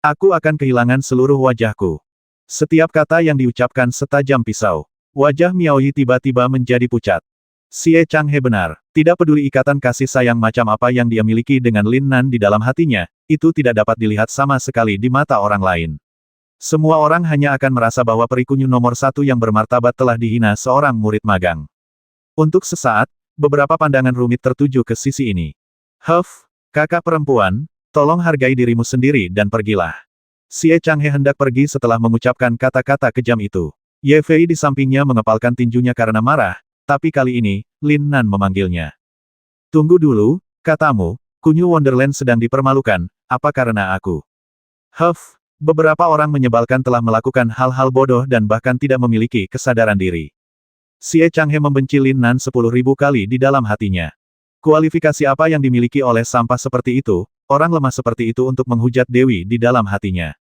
Aku akan kehilangan seluruh wajahku. Setiap kata yang diucapkan setajam pisau. Wajah Miao Yi tiba-tiba menjadi pucat. Xie Chang He benar. Tidak peduli ikatan kasih sayang macam apa yang dia miliki dengan Lin Nan di dalam hatinya, itu tidak dapat dilihat sama sekali di mata orang lain. Semua orang hanya akan merasa bahwa peri kunyu nomor 1 yang bermartabat telah dihina seorang murid magang. Untuk sesaat, beberapa pandangan rumit tertuju ke sisi ini. Huff, kakak perempuan, tolong hargai dirimu sendiri dan pergilah. Xie Chang He hendak pergi setelah mengucapkan kata-kata kejam itu. Ye Fei di sampingnya mengepalkan tinjunya karena marah, tapi kali ini, Lin Nan memanggilnya. Tunggu dulu, katamu, Kunyu Wonderland sedang dipermalukan, apa karena aku? Huff, beberapa orang menyebalkan telah melakukan hal-hal bodoh dan bahkan tidak memiliki kesadaran diri. Xie Chang He membenci Lin Nan 10.000 kali di dalam hatinya. Kualifikasi apa yang dimiliki oleh sampah seperti itu, orang lemah seperti itu untuk menghujat Dewi di dalam hatinya.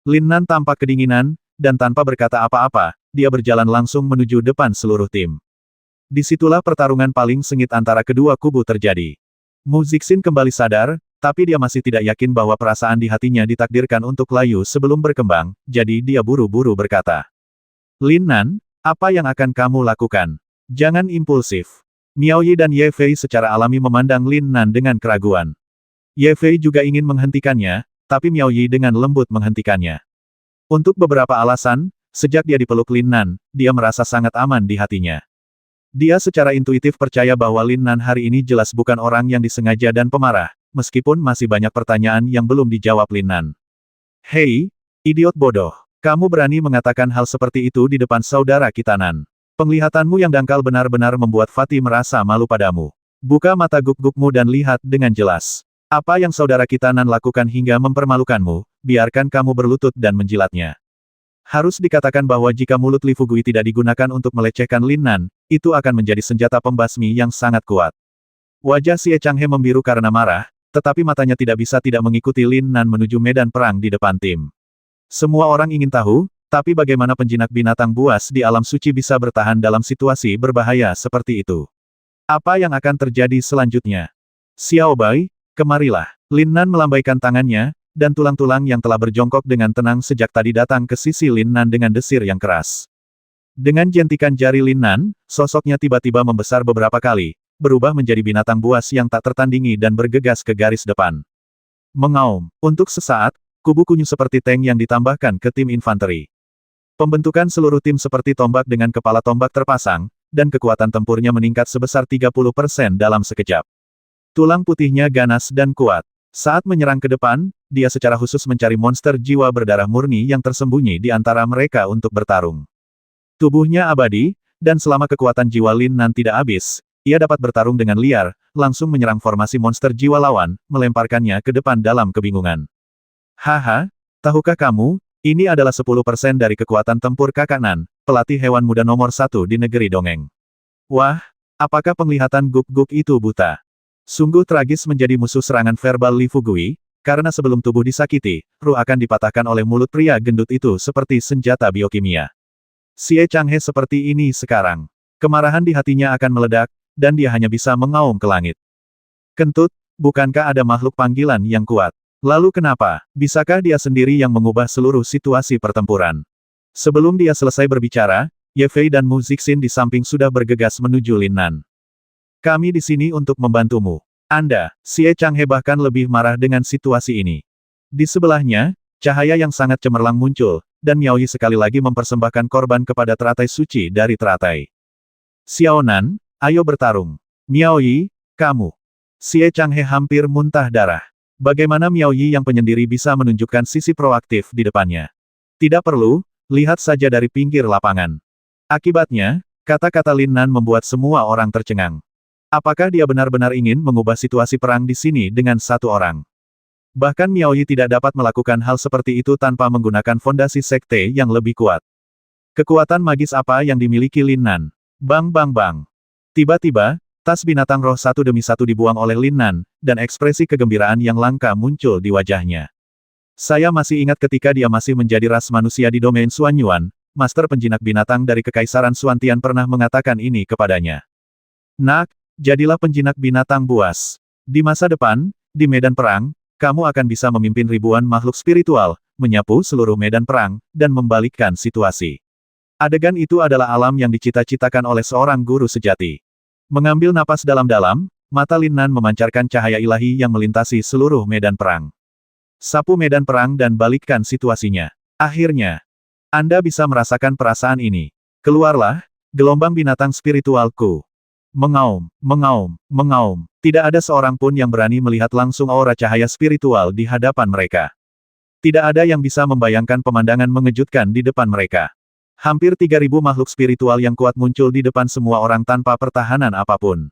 Lin Nan tampak kedinginan, dan tanpa berkata apa-apa, dia berjalan langsung menuju depan seluruh tim. Disitulah pertarungan paling sengit antara kedua kubu terjadi. Mu Zixin kembali sadar, tapi dia masih tidak yakin bahwa perasaan di hatinya ditakdirkan untuk layu sebelum berkembang, jadi dia buru-buru berkata. Lin Nan, apa yang akan kamu lakukan? Jangan impulsif. Miao Yi dan Ye Fei secara alami memandang Lin Nan dengan keraguan. Ye Fei juga ingin menghentikannya, tapi Miao Yi dengan lembut menghentikannya. Untuk beberapa alasan, sejak dia dipeluk Lin Nan, dia merasa sangat aman di hatinya. Dia secara intuitif percaya bahwa Lin Nan hari ini jelas bukan orang yang disengaja dan pemarah, meskipun masih banyak pertanyaan yang belum dijawab Lin Nan. Hei, idiot bodoh. Kamu berani mengatakan hal seperti itu di depan saudara kita Nan. Penglihatanmu yang dangkal benar-benar membuat Fatih merasa malu padamu. Buka mata guk-gukmu dan lihat dengan jelas. Apa yang saudara kita Nan lakukan hingga mempermalukanmu, biarkan kamu berlutut dan menjilatnya. Harus dikatakan bahwa jika mulut Li Fugui tidak digunakan untuk melecehkan Lin Nan, itu akan menjadi senjata pembasmi yang sangat kuat. Wajah Xie Changhe membiru karena marah, tetapi matanya tidak bisa tidak mengikuti Lin Nan menuju medan perang di depan tim. Semua orang ingin tahu, tapi bagaimana penjinak binatang buas di alam suci bisa bertahan dalam situasi berbahaya seperti itu? Apa yang akan terjadi selanjutnya? Xiao Bai, kemarilah. Lin Nan melambaikan tangannya, dan tulang-tulang yang telah berjongkok dengan tenang sejak tadi datang ke sisi Lin Nan dengan desir yang keras. Dengan jentikan jari Lin Nan, sosoknya tiba-tiba membesar beberapa kali, berubah menjadi binatang buas yang tak tertandingi dan bergegas ke garis depan. Mengaum. Untuk sesaat, kubu kunyuk seperti tank yang ditambahkan ke tim infanteri. Pembentukan seluruh tim seperti tombak dengan kepala tombak terpasang, dan kekuatan tempurnya meningkat sebesar 30% dalam sekejap. Tulang putihnya ganas dan kuat. Saat menyerang ke depan, dia secara khusus mencari monster jiwa berdarah murni yang tersembunyi di antara mereka untuk bertarung. Tubuhnya abadi, dan selama kekuatan jiwa Lin Nan tidak habis, ia dapat bertarung dengan liar, langsung menyerang formasi monster jiwa lawan, melemparkannya ke depan dalam kebingungan. Haha, tahukah kamu, ini adalah 10% dari kekuatan tempur kakak Nan, pelatih hewan muda nomor 1 di negeri dongeng. Wah, apakah penglihatan guk-guk itu buta? Sungguh tragis menjadi musuh serangan verbal Li Fugui, karena sebelum tubuh disakiti, ruh akan dipatahkan oleh mulut pria gendut itu seperti senjata biokimia. Xie Changhe seperti ini sekarang. Kemarahan di hatinya akan meledak, dan dia hanya bisa mengaum ke langit. Kentut, bukankah ada makhluk panggilan yang kuat? Lalu kenapa? Bisakah dia sendiri yang mengubah seluruh situasi pertempuran? Sebelum dia selesai berbicara, Ye Fei dan Mu Zixin di samping sudah bergegas menuju Lin Nan. Kami di sini untuk membantumu. Anda, Xie Changhe bahkan lebih marah dengan situasi ini. Di sebelahnya, cahaya yang sangat cemerlang muncul, dan Miao Yi sekali lagi mempersembahkan korban kepada teratai suci dari teratai. Xiao Nan, ayo bertarung. Miao Yi, kamu. Xie Changhe hampir muntah darah. Bagaimana Miao Yi yang penyendiri bisa menunjukkan sisi proaktif di depannya? Tidak perlu, lihat saja dari pinggir lapangan. Akibatnya, kata-kata Lin Nan membuat semua orang tercengang. Apakah dia benar-benar ingin mengubah situasi perang di sini dengan satu orang? Bahkan Miao Yi tidak dapat melakukan hal seperti itu tanpa menggunakan fondasi sekte yang lebih kuat. Kekuatan magis apa yang dimiliki Lin Nan? Bang bang bang. Tiba-tiba, tas binatang roh satu demi satu dibuang oleh Lin Nan, dan ekspresi kegembiraan yang langka muncul di wajahnya. Saya masih ingat ketika dia masih menjadi ras manusia di domain Xuanyuan, Master Penjinak Binatang dari Kekaisaran Xuantian pernah mengatakan ini kepadanya. Nak, jadilah penjinak binatang buas. Di masa depan, di medan perang, kamu akan bisa memimpin ribuan makhluk spiritual, menyapu seluruh medan perang, dan membalikkan situasi. Adegan itu adalah alam yang dicita-citakan oleh seorang guru sejati. Mengambil napas dalam-dalam, mata Lin Nan memancarkan cahaya ilahi yang melintasi seluruh medan perang. Sapu medan perang dan balikkan situasinya. Akhirnya, Anda bisa merasakan perasaan ini. Keluarlah, gelombang binatang spiritualku. Mengaum, mengaum, mengaum. Tidak ada seorang pun yang berani melihat langsung aura cahaya spiritual di hadapan mereka. Tidak ada yang bisa membayangkan pemandangan mengejutkan di depan mereka. Hampir 3.000 makhluk spiritual yang kuat muncul di depan semua orang tanpa pertahanan apapun.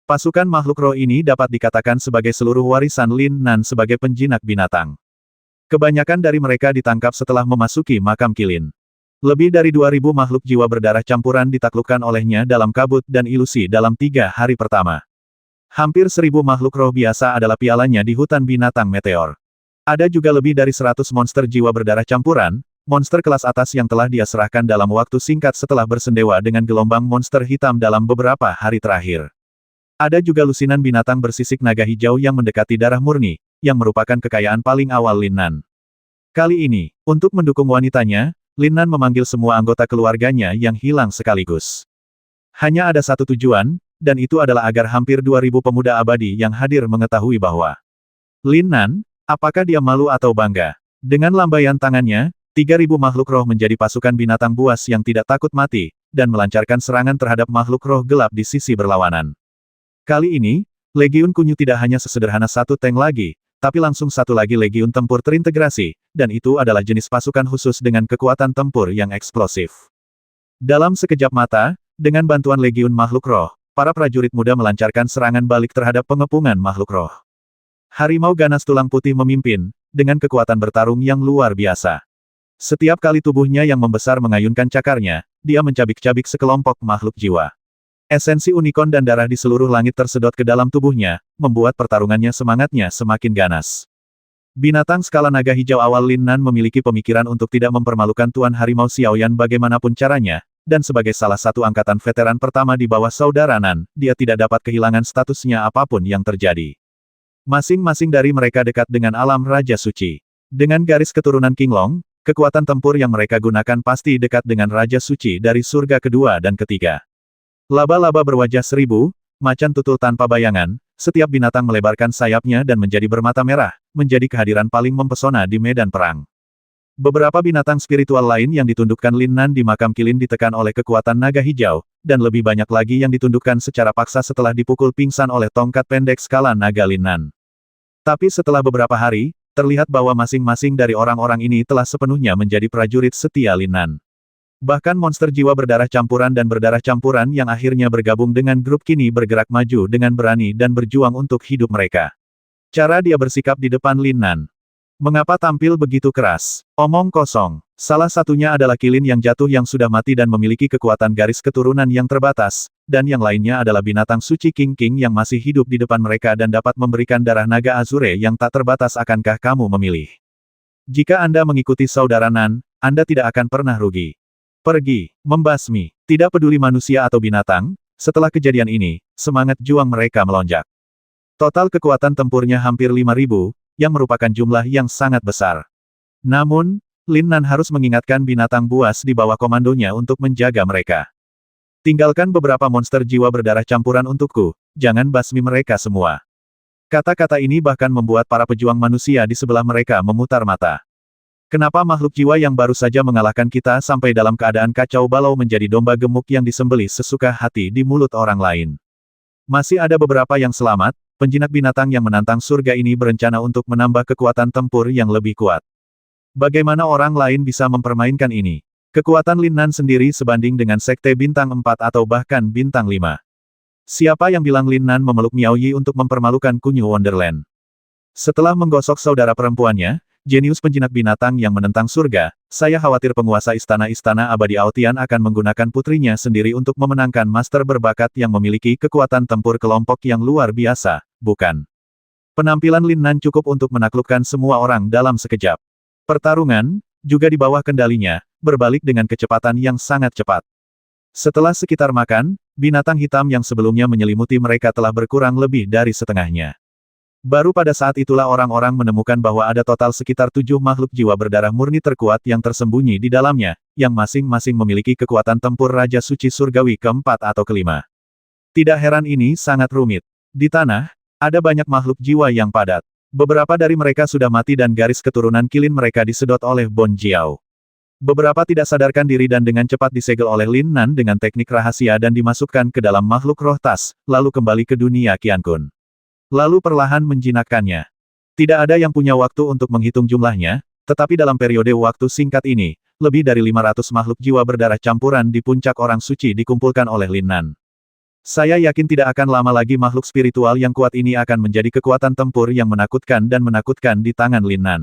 Pasukan makhluk roh ini dapat dikatakan sebagai seluruh warisan Lin Nan sebagai penjinak binatang. Kebanyakan dari mereka ditangkap setelah memasuki makam Qilin. Lebih dari 2.000 makhluk jiwa berdarah campuran ditaklukkan olehnya dalam kabut dan ilusi dalam 3 hari pertama. Hampir 1.000 makhluk roh biasa adalah pialanya di hutan binatang meteor. Ada juga lebih dari 100 monster jiwa berdarah campuran, monster kelas atas yang telah dia serahkan dalam waktu singkat setelah bersendewa dengan gelombang monster hitam dalam beberapa hari terakhir. Ada juga lusinan binatang bersisik naga hijau yang mendekati darah murni, yang merupakan kekayaan paling awal Lin Nan. Kali ini, untuk mendukung wanitanya, Lin Nan memanggil semua anggota keluarganya yang hilang sekaligus. Hanya ada satu tujuan, dan itu adalah agar hampir 2.000 pemuda abadi yang hadir mengetahui bahwa Lin Nan, apakah dia malu atau bangga? Dengan lambaian tangannya, 3.000 makhluk roh menjadi pasukan binatang buas yang tidak takut mati, dan melancarkan serangan terhadap makhluk roh gelap di sisi berlawanan. Kali ini, Legiun Kunyu tidak hanya sesederhana satu tank lagi, tapi langsung satu lagi legiun tempur terintegrasi, dan itu adalah jenis pasukan khusus dengan kekuatan tempur yang eksplosif. Dalam sekejap mata, dengan bantuan legiun makhluk roh, para prajurit muda melancarkan serangan balik terhadap pengepungan makhluk roh. Harimau ganas tulang putih memimpin, dengan kekuatan bertarung yang luar biasa. Setiap kali tubuhnya yang membesar mengayunkan cakarnya, dia mencabik-cabik sekelompok makhluk jiwa. Esensi unikorn dan darah di seluruh langit tersedot ke dalam tubuhnya, membuat pertarungannya semangatnya semakin ganas. Binatang skala naga hijau awal Lin Nan memiliki pemikiran untuk tidak mempermalukan Tuan Harimau Xiaoyan bagaimanapun caranya, dan sebagai salah satu angkatan veteran pertama di bawah saudara Nan, dia tidak dapat kehilangan statusnya apapun yang terjadi. Masing-masing dari mereka dekat dengan alam Raja Suci. Dengan garis keturunan Qinglong, kekuatan tempur yang mereka gunakan pasti dekat dengan Raja Suci dari surga kedua dan ketiga. Laba-laba berwajah seribu, macan tutul tanpa bayangan, setiap binatang melebarkan sayapnya dan menjadi bermata merah, menjadi kehadiran paling mempesona di medan perang. Beberapa binatang spiritual lain yang ditundukkan Lin Nan di makam Qilin ditekan oleh kekuatan naga hijau, dan lebih banyak lagi yang ditundukkan secara paksa setelah dipukul pingsan oleh tongkat pendek skala naga Lin Nan. Tapi setelah beberapa hari, terlihat bahwa masing-masing dari orang-orang ini telah sepenuhnya menjadi prajurit setia Lin Nan. Bahkan monster jiwa berdarah campuran dan berdarah campuran yang akhirnya bergabung dengan grup kini bergerak maju dengan berani dan berjuang untuk hidup mereka. Cara dia bersikap di depan Lin Nan. Mengapa tampil begitu keras? Omong kosong. Salah satunya adalah Qilin yang jatuh yang sudah mati dan memiliki kekuatan garis keturunan yang terbatas, dan yang lainnya adalah binatang suci King King yang masih hidup di depan mereka dan dapat memberikan darah naga Azure yang tak terbatas. Akankah kamu memilih? Jika Anda mengikuti saudara Nan, Anda tidak akan pernah rugi. Pergi, membasmi, tidak peduli manusia atau binatang. Setelah kejadian ini, semangat juang mereka melonjak. Total kekuatan tempurnya hampir 5.000, yang merupakan jumlah yang sangat besar. Namun, Lin Nan harus mengingatkan binatang buas di bawah komandonya untuk menjaga mereka. Tinggalkan beberapa monster jiwa berdarah campuran untukku, jangan basmi mereka semua. Kata-kata ini bahkan membuat para pejuang manusia di sebelah mereka memutar mata. Kenapa makhluk jiwa yang baru saja mengalahkan kita sampai dalam keadaan kacau balau menjadi domba gemuk yang disembelih sesuka hati di mulut orang lain? Masih ada beberapa yang selamat, penjinak binatang yang menantang surga ini berencana untuk menambah kekuatan tempur yang lebih kuat. Bagaimana orang lain bisa mempermainkan ini? Kekuatan Lin Nan sendiri sebanding dengan sekte bintang 4 atau bahkan bintang 5. Siapa yang bilang Lin Nan memeluk Miao Yi untuk mempermalukan Kunyu Wonderland? Setelah menggosok saudara perempuannya, jenius penjinak binatang yang menentang surga, saya khawatir penguasa istana-istana abadi Aotian akan menggunakan putrinya sendiri untuk memenangkan master berbakat yang memiliki kekuatan tempur kelompok yang luar biasa, bukan? Penampilan Lin Nan cukup untuk menaklukkan semua orang dalam sekejap. Pertarungan, juga di bawah kendalinya, berbalik dengan kecepatan yang sangat cepat. Setelah sekitar makan, binatang hitam yang sebelumnya menyelimuti mereka telah berkurang lebih dari setengahnya. Baru pada saat itulah orang-orang menemukan bahwa ada total sekitar 7 makhluk jiwa berdarah murni terkuat yang tersembunyi di dalamnya, yang masing-masing memiliki kekuatan tempur Raja Suci Surgawi keempat atau kelima. Tidak heran ini sangat rumit. Di tanah, ada banyak makhluk jiwa yang padat. Beberapa dari mereka sudah mati dan garis keturunan Qilin mereka disedot oleh Bon Jiao. Beberapa tidak sadarkan diri dan dengan cepat disegel oleh Lin Nan dengan teknik rahasia dan dimasukkan ke dalam makhluk roh tas, lalu kembali ke dunia Qiankun. Lalu perlahan menjinakkannya. Tidak ada yang punya waktu untuk menghitung jumlahnya, tetapi dalam periode waktu singkat ini, lebih dari 500 makhluk jiwa berdarah campuran di puncak orang suci dikumpulkan oleh Lin Nan. Saya yakin tidak akan lama lagi makhluk spiritual yang kuat ini akan menjadi kekuatan tempur yang menakutkan dan menakutkan di tangan Lin Nan.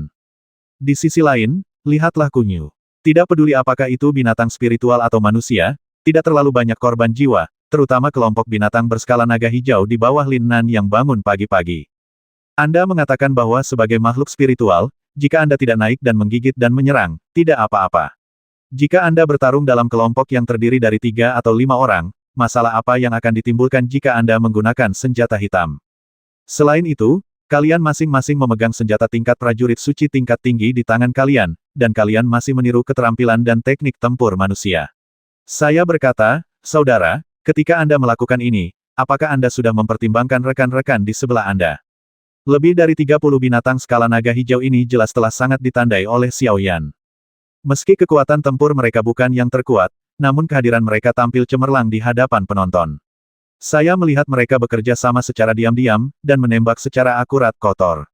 Di sisi lain, lihatlah Kunyu. Tidak peduli apakah itu binatang spiritual atau manusia, tidak terlalu banyak korban jiwa, terutama kelompok binatang berskala naga hijau di bawah Lin Nan yang bangun pagi-pagi. Anda mengatakan bahwa sebagai makhluk spiritual, jika Anda tidak naik dan menggigit dan menyerang, tidak apa-apa. Jika Anda bertarung dalam kelompok yang terdiri dari 3 atau 5 orang, masalah apa yang akan ditimbulkan jika Anda menggunakan senjata hitam? Selain itu, kalian masing-masing memegang senjata tingkat prajurit suci tingkat tinggi di tangan kalian, dan kalian masih meniru keterampilan dan teknik tempur manusia. Saya berkata, saudara, ketika Anda melakukan ini, apakah Anda sudah mempertimbangkan rekan-rekan di sebelah Anda? Lebih dari 30 binatang skala naga hijau ini jelas telah sangat ditandai oleh Xiao Yan. Meski kekuatan tempur mereka bukan yang terkuat, namun kehadiran mereka tampil cemerlang di hadapan penonton. Saya melihat mereka bekerja sama secara diam-diam, dan menembak secara akurat kotor.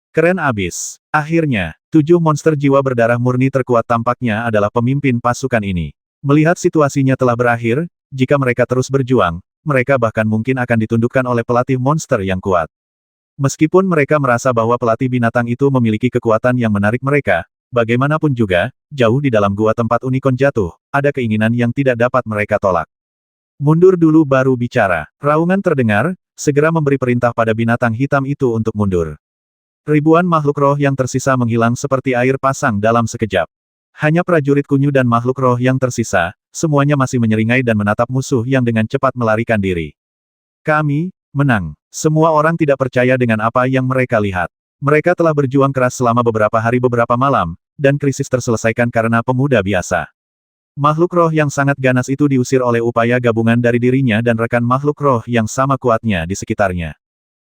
Keren abis. Akhirnya, 7 monster jiwa berdarah murni terkuat tampaknya adalah pemimpin pasukan ini. Melihat situasinya telah berakhir, jika mereka terus berjuang, mereka bahkan mungkin akan ditundukkan oleh pelatih monster yang kuat. Meskipun mereka merasa bahwa pelatih binatang itu memiliki kekuatan yang menarik mereka, bagaimanapun juga, jauh di dalam gua tempat unicorn jatuh, ada keinginan yang tidak dapat mereka tolak. Mundur dulu baru bicara. Raungan terdengar, segera memberi perintah pada binatang hitam itu untuk mundur. Ribuan makhluk roh yang tersisa menghilang seperti air pasang dalam sekejap. Hanya prajurit kunyu dan makhluk roh yang tersisa, semuanya masih menyeringai dan menatap musuh yang dengan cepat melarikan diri. Kami menang. Semua orang tidak percaya dengan apa yang mereka lihat. Mereka telah berjuang keras selama beberapa hari beberapa malam, dan krisis terselesaikan karena pemuda biasa. Makhluk roh yang sangat ganas itu diusir oleh upaya gabungan dari dirinya dan rekan makhluk roh yang sama kuatnya di sekitarnya.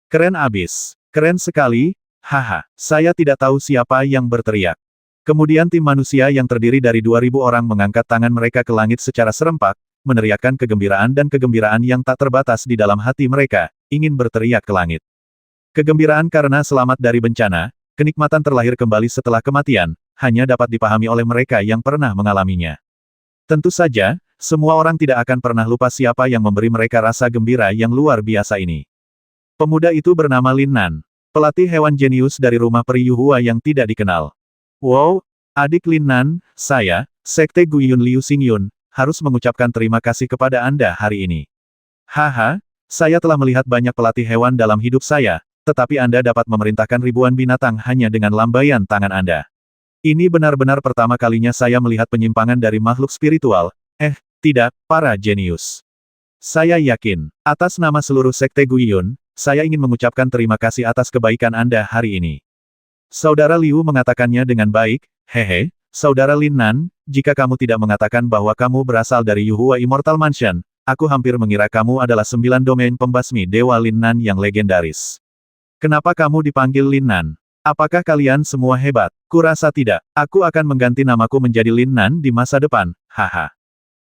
Keren abis. Keren sekali, haha. Saya tidak tahu siapa yang berteriak. Kemudian tim manusia yang terdiri dari 2000 orang mengangkat tangan mereka ke langit secara serempak, meneriakkan kegembiraan dan kegembiraan yang tak terbatas di dalam hati mereka, ingin berteriak ke langit. Kegembiraan karena selamat dari bencana, kenikmatan terlahir kembali setelah kematian, hanya dapat dipahami oleh mereka yang pernah mengalaminya. Tentu saja, semua orang tidak akan pernah lupa siapa yang memberi mereka rasa gembira yang luar biasa ini. Pemuda itu bernama Lin Nan, pelatih hewan jenius dari rumah peri Yuhua yang tidak dikenal. Wow, adik Lin Nan, saya, Sekte Guiyun Liu Xingyun, harus mengucapkan terima kasih kepada Anda hari ini. Haha, saya telah melihat banyak pelatih hewan dalam hidup saya, tetapi Anda dapat memerintahkan ribuan binatang hanya dengan lambaian tangan Anda. Ini benar-benar pertama kalinya saya melihat penyimpangan dari makhluk spiritual, tidak, para jenius. Saya yakin, atas nama seluruh Sekte Guiyun, saya ingin mengucapkan terima kasih atas kebaikan Anda hari ini. Saudara Liu mengatakannya dengan baik, hehe, Saudara Lin Nan, jika kamu tidak mengatakan bahwa kamu berasal dari Yuhua Immortal Mansion, aku hampir mengira kamu adalah 9 domain pembasmi Dewa Lin Nan yang legendaris. Kenapa kamu dipanggil Lin Nan? Apakah kalian semua hebat? Kurasa tidak. Aku akan mengganti namaku menjadi Lin Nan di masa depan, haha.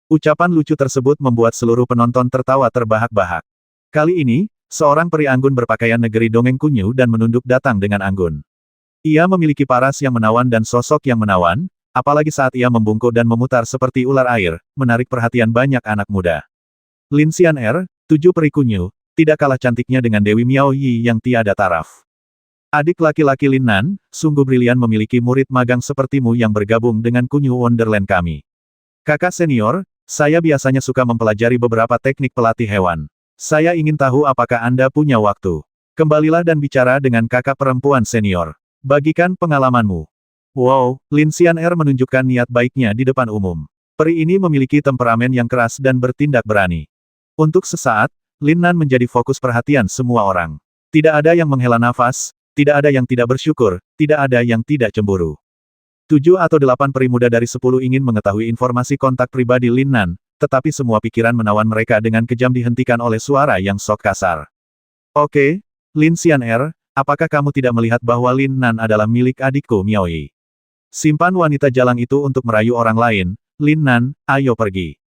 Ucapan lucu tersebut membuat seluruh penonton tertawa terbahak-bahak. Kali ini, seorang peri anggun berpakaian negeri dongeng kunyu dan menunduk datang dengan anggun. Ia memiliki paras yang menawan dan sosok yang menawan, apalagi saat ia membungkuk dan memutar seperti ular air, menarik perhatian banyak anak muda. Lin Xian'er, 7 peri kunyu, tidak kalah cantiknya dengan Dewi Miao Yi yang tiada taraf. Adik laki-laki Lin Nan, sungguh brilian memiliki murid magang sepertimu yang bergabung dengan kunyu Wonderland kami. Kakak senior, saya biasanya suka mempelajari beberapa teknik pelatih hewan. Saya ingin tahu apakah Anda punya waktu. Kembalilah dan bicara dengan kakak perempuan senior. Bagikan pengalamanmu. Wow, Lin Xian'er menunjukkan niat baiknya di depan umum. Peri ini memiliki temperamen yang keras dan bertindak berani. Untuk sesaat, Lin Nan menjadi fokus perhatian semua orang. Tidak ada yang menghela nafas, tidak ada yang tidak bersyukur, tidak ada yang tidak cemburu. 7 atau 8 peri muda dari 10 ingin mengetahui informasi kontak pribadi Lin Nan, tetapi semua pikiran menawan mereka dengan kejam dihentikan oleh suara yang sok kasar. Oke, Lin Xian'er, apakah kamu tidak melihat bahwa Lin Nan adalah milik adikku Miao Yi? Simpan wanita jalang itu untuk merayu orang lain, Lin Nan, ayo pergi.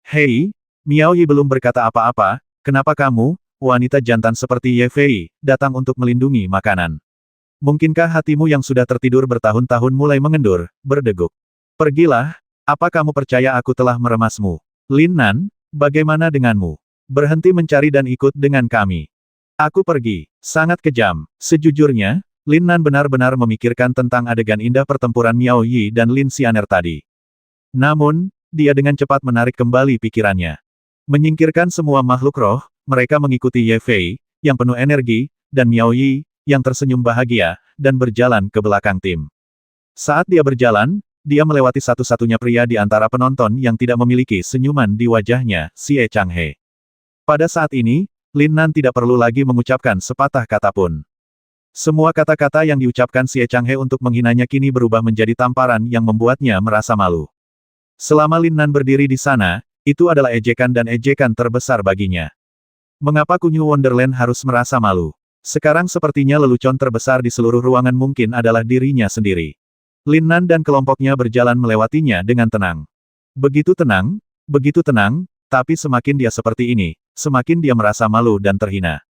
Hei, Miao Yi belum berkata apa-apa, kenapa kamu, wanita jantan seperti Ye Fei, datang untuk melindungi makanan? Mungkinkah hatimu yang sudah tertidur bertahun-tahun mulai mengendur, berdeguk? Pergilah, apa kamu percaya aku telah meremasmu? Lin Nan, bagaimana denganmu? Berhenti mencari dan ikut dengan kami. Aku pergi. Sangat kejam. Sejujurnya, Lin Nan benar-benar memikirkan tentang adegan indah pertempuran Miao Yi dan Lin Xian'er tadi. Namun, dia dengan cepat menarik kembali pikirannya. Menyingkirkan semua makhluk roh, mereka mengikuti Ye Fei, yang penuh energi, dan Miao Yi, yang tersenyum bahagia, dan berjalan ke belakang tim. Saat dia berjalan, dia melewati satu-satunya pria di antara penonton yang tidak memiliki senyuman di wajahnya, Xie Changhe. Pada saat ini, Lin Nan tidak perlu lagi mengucapkan sepatah kata pun. Semua kata-kata yang diucapkan Xie Changhe untuk menghinanya kini berubah menjadi tamparan yang membuatnya merasa malu. Selama Lin Nan berdiri di sana, itu adalah ejekan dan ejekan terbesar baginya. Mengapa kunyu Wonderland harus merasa malu? Sekarang sepertinya lelucon terbesar di seluruh ruangan mungkin adalah dirinya sendiri. Lin Nan dan kelompoknya berjalan melewatinya dengan tenang. Begitu tenang, tapi semakin dia seperti ini, semakin dia merasa malu dan terhina.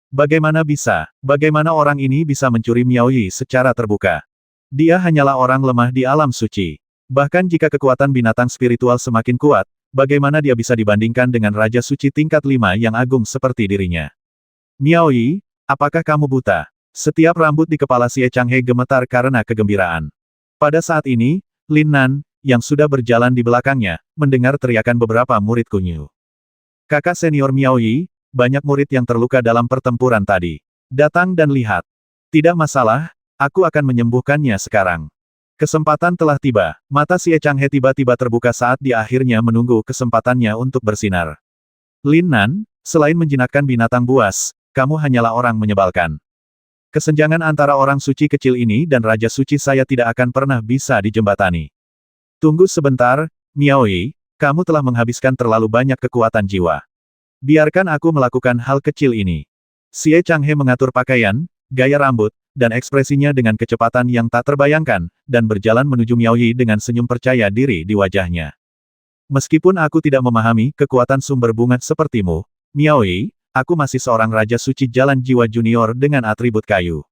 Bagaimana bisa? Bagaimana orang ini bisa mencuri Miao Yi secara terbuka? Dia hanyalah orang lemah di alam suci. Bahkan jika kekuatan binatang spiritual semakin kuat, bagaimana dia bisa dibandingkan dengan Raja Suci tingkat 5 yang agung seperti dirinya? Miao Yi, apakah kamu buta? Setiap rambut di kepala Xie Changhe gemetar karena kegembiraan. Pada saat ini, Lin Nan, yang sudah berjalan di belakangnya, mendengar teriakan beberapa murid kunyil. Kakak senior Miao Yi, banyak murid yang terluka dalam pertempuran tadi. Datang dan lihat. Tidak masalah, aku akan menyembuhkannya sekarang. Kesempatan telah tiba. Mata Xie Changhe tiba-tiba terbuka saat dia akhirnya menunggu kesempatannya untuk bersinar. Lin Nan, selain menjinakkan binatang buas, kamu hanyalah orang menyebalkan. Kesenjangan antara orang suci kecil ini dan Raja Suci saya tidak akan pernah bisa dijembatani. Tunggu sebentar, Miao Yi, kamu telah menghabiskan terlalu banyak kekuatan jiwa. Biarkan aku melakukan hal kecil ini. Xie Changhe mengatur pakaian, gaya rambut, dan ekspresinya dengan kecepatan yang tak terbayangkan, dan berjalan menuju Miao Yi dengan senyum percaya diri di wajahnya. Meskipun aku tidak memahami kekuatan sumber bunga sepertimu, Miao Yi, aku masih seorang Raja Suci Jalan Jiwa Junior dengan atribut kayu.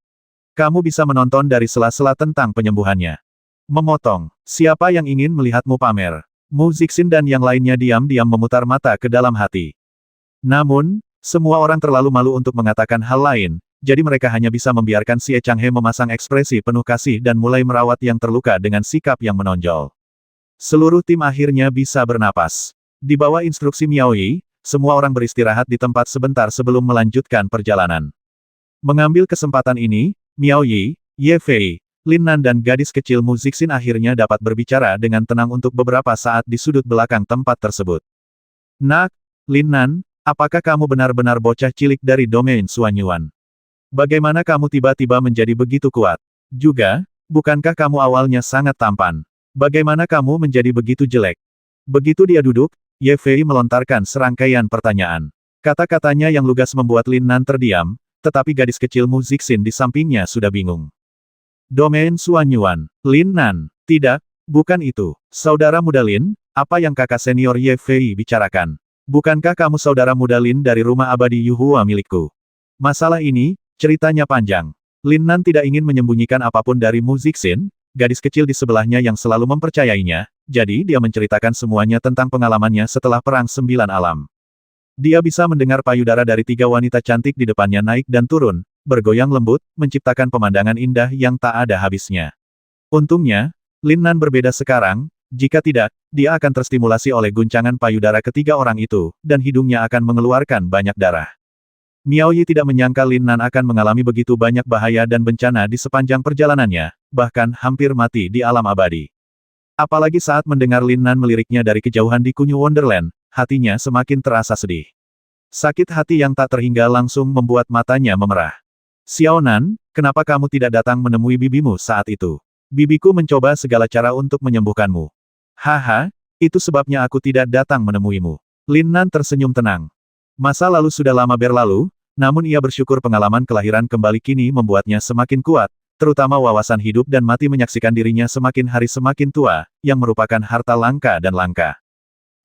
Kamu bisa menonton dari sela-sela tentang penyembuhannya. Memotong, siapa yang ingin melihatmu pamer? Mu Zixin dan yang lainnya diam-diam memutar mata ke dalam hati. Namun, semua orang terlalu malu untuk mengatakan hal lain, jadi mereka hanya bisa membiarkan Xie Changhe memasang ekspresi penuh kasih dan mulai merawat yang terluka dengan sikap yang menonjol. Seluruh tim akhirnya bisa bernapas. Di bawah instruksi Miao Yi, semua orang beristirahat di tempat sebentar sebelum melanjutkan perjalanan. Mengambil kesempatan ini, Miao Yi, Ye Fei, Lin Nan dan gadis kecil Mu Zixin akhirnya dapat berbicara dengan tenang untuk beberapa saat di sudut belakang tempat tersebut. Nak, Lin Nan, apakah kamu benar-benar bocah cilik dari domain Suanyuan? Bagaimana kamu tiba-tiba menjadi begitu kuat? Juga, bukankah kamu awalnya sangat tampan? Bagaimana kamu menjadi begitu jelek? Begitu dia duduk, Ye Fei melontarkan serangkaian pertanyaan. Kata-katanya yang lugas membuat Lin Nan terdiam, tetapi gadis kecil Mu Zixin di sampingnya sudah bingung. Domain Suanyuan, Lin Nan, tidak, bukan itu. Saudara muda Lin, apa yang kakak senior Ye Fei bicarakan? Bukankah kamu saudara muda Lin dari rumah abadi Yuhua milikku? Masalah ini, ceritanya panjang. Lin Nan tidak ingin menyembunyikan apapun dari Mu Zixin, gadis kecil di sebelahnya yang selalu mempercayainya, jadi dia menceritakan semuanya tentang pengalamannya setelah Perang Sembilan Alam. Dia bisa mendengar payudara dari 3 wanita cantik di depannya naik dan turun, bergoyang lembut, menciptakan pemandangan indah yang tak ada habisnya. Untungnya, Lin Nan berbeda sekarang. Jika tidak, dia akan terstimulasi oleh guncangan payudara ketiga orang itu, dan hidungnya akan mengeluarkan banyak darah. Miao Yi tidak menyangka Lin Nan akan mengalami begitu banyak bahaya dan bencana di sepanjang perjalanannya, bahkan hampir mati di alam abadi. Apalagi saat mendengar Lin Nan meliriknya dari kejauhan di Kunyu Wonderland, hatinya semakin terasa sedih. Sakit hati yang tak terhingga langsung membuat matanya memerah. Xiao Nan, kenapa kamu tidak datang menemui bibimu saat itu? Bibiku mencoba segala cara untuk menyembuhkanmu. Haha, itu sebabnya aku tidak datang menemuimu. Lin Nan tersenyum tenang. Masa lalu sudah lama berlalu, namun ia bersyukur pengalaman kelahiran kembali kini membuatnya semakin kuat, terutama wawasan hidup dan mati menyaksikan dirinya semakin hari semakin tua, yang merupakan harta langka dan langka.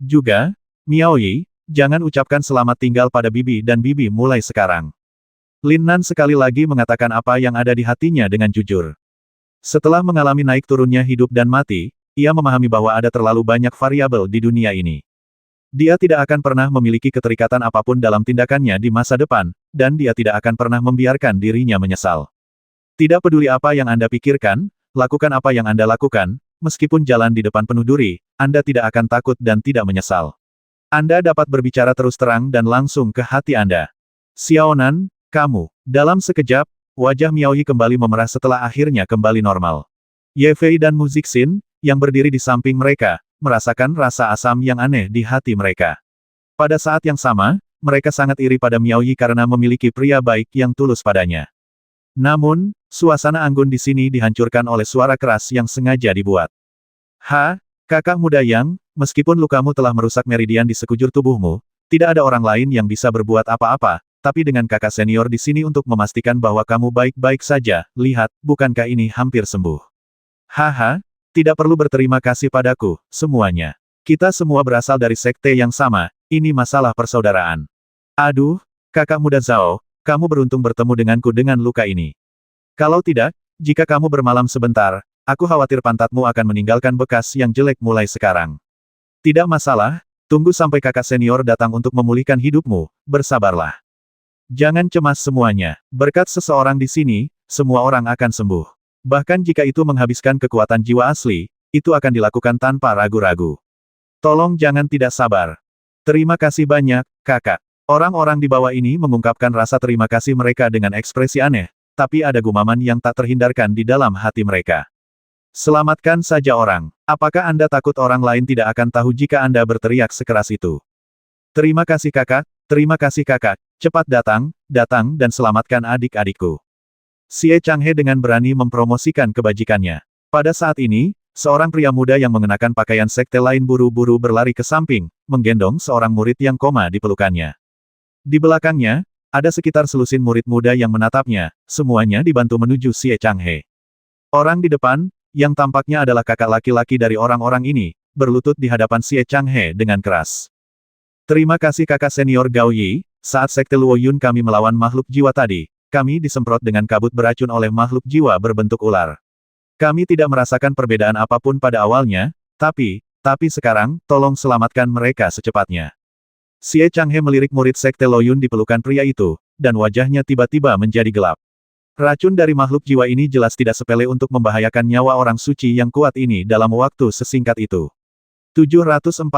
Juga, Miao Yi, jangan ucapkan selamat tinggal pada bibi dan bibi mulai sekarang. Lin Nan sekali lagi mengatakan apa yang ada di hatinya dengan jujur. Setelah mengalami naik turunnya hidup dan mati, ia memahami bahwa ada terlalu banyak variabel di dunia ini. Dia tidak akan pernah memiliki keterikatan apapun dalam tindakannya di masa depan, dan dia tidak akan pernah membiarkan dirinya menyesal. Tidak peduli apa yang Anda pikirkan, lakukan apa yang Anda lakukan, meskipun jalan di depan penuh duri, Anda tidak akan takut dan tidak menyesal. Anda dapat berbicara terus terang dan langsung ke hati Anda. Xiao Nan, kamu. Dalam sekejap, wajah Miao Yi kembali memerah setelah akhirnya kembali normal. Ye Fei dan Mu Zixin, yang berdiri di samping mereka, merasakan rasa asam yang aneh di hati mereka. Pada saat yang sama, mereka sangat iri pada Miao Yi karena memiliki pria baik yang tulus padanya. Namun, suasana anggun di sini dihancurkan oleh suara keras yang sengaja dibuat. Kakak muda Yang, meskipun lukamu telah merusak meridian di sekujur tubuhmu, tidak ada orang lain yang bisa berbuat apa-apa, tapi dengan kakak senior di sini untuk memastikan bahwa kamu baik-baik saja, lihat, bukankah ini hampir sembuh? Tidak perlu berterima kasih padaku, semuanya. Kita semua berasal dari sekte yang sama, ini masalah persaudaraan. Aduh, kakak muda Zhao, kamu beruntung bertemu denganku dengan luka ini. Kalau tidak, jika kamu bermalam sebentar, aku khawatir pantatmu akan meninggalkan bekas yang jelek mulai sekarang. Tidak masalah, tunggu sampai kakak senior datang untuk memulihkan hidupmu, bersabarlah. Jangan cemas semuanya, berkat seseorang di sini, semua orang akan sembuh. Bahkan jika itu menghabiskan kekuatan jiwa asli, itu akan dilakukan tanpa ragu-ragu. Tolong jangan tidak sabar. Terima kasih banyak, kakak. Orang-orang di bawah ini mengungkapkan rasa terima kasih mereka dengan ekspresi aneh, tapi ada gumaman yang tak terhindarkan di dalam hati mereka. Selamatkan saja orang. Apakah Anda takut orang lain tidak akan tahu jika Anda berteriak sekeras itu? Terima kasih kakak, terima kasih kakak. Cepat datang, dan selamatkan adik-adikku. Xie Changhe dengan berani mempromosikan kebajikannya. Pada saat ini, seorang pria muda yang mengenakan pakaian sekte lain buru-buru berlari ke samping, menggendong seorang murid yang koma di pelukannya. Di belakangnya, ada sekitar selusin murid muda yang menatapnya, semuanya dibantu menuju Xie Changhe. Orang di depan, yang tampaknya adalah kakak laki-laki dari orang-orang ini, berlutut di hadapan Xie Changhe dengan keras. Terima kasih kakak senior Gao Yi, saat sekte Luo Yun kami melawan makhluk jiwa tadi, kami disemprot dengan kabut beracun oleh makhluk jiwa berbentuk ular. Kami tidak merasakan perbedaan apapun pada awalnya, tapi sekarang, tolong selamatkan mereka secepatnya. Xie Changhe melirik murid sekte Luo Yun di pelukan pria itu, dan wajahnya tiba-tiba menjadi gelap. Racun dari makhluk jiwa ini jelas tidak sepele untuk membahayakan nyawa orang suci yang kuat ini dalam waktu sesingkat itu. 740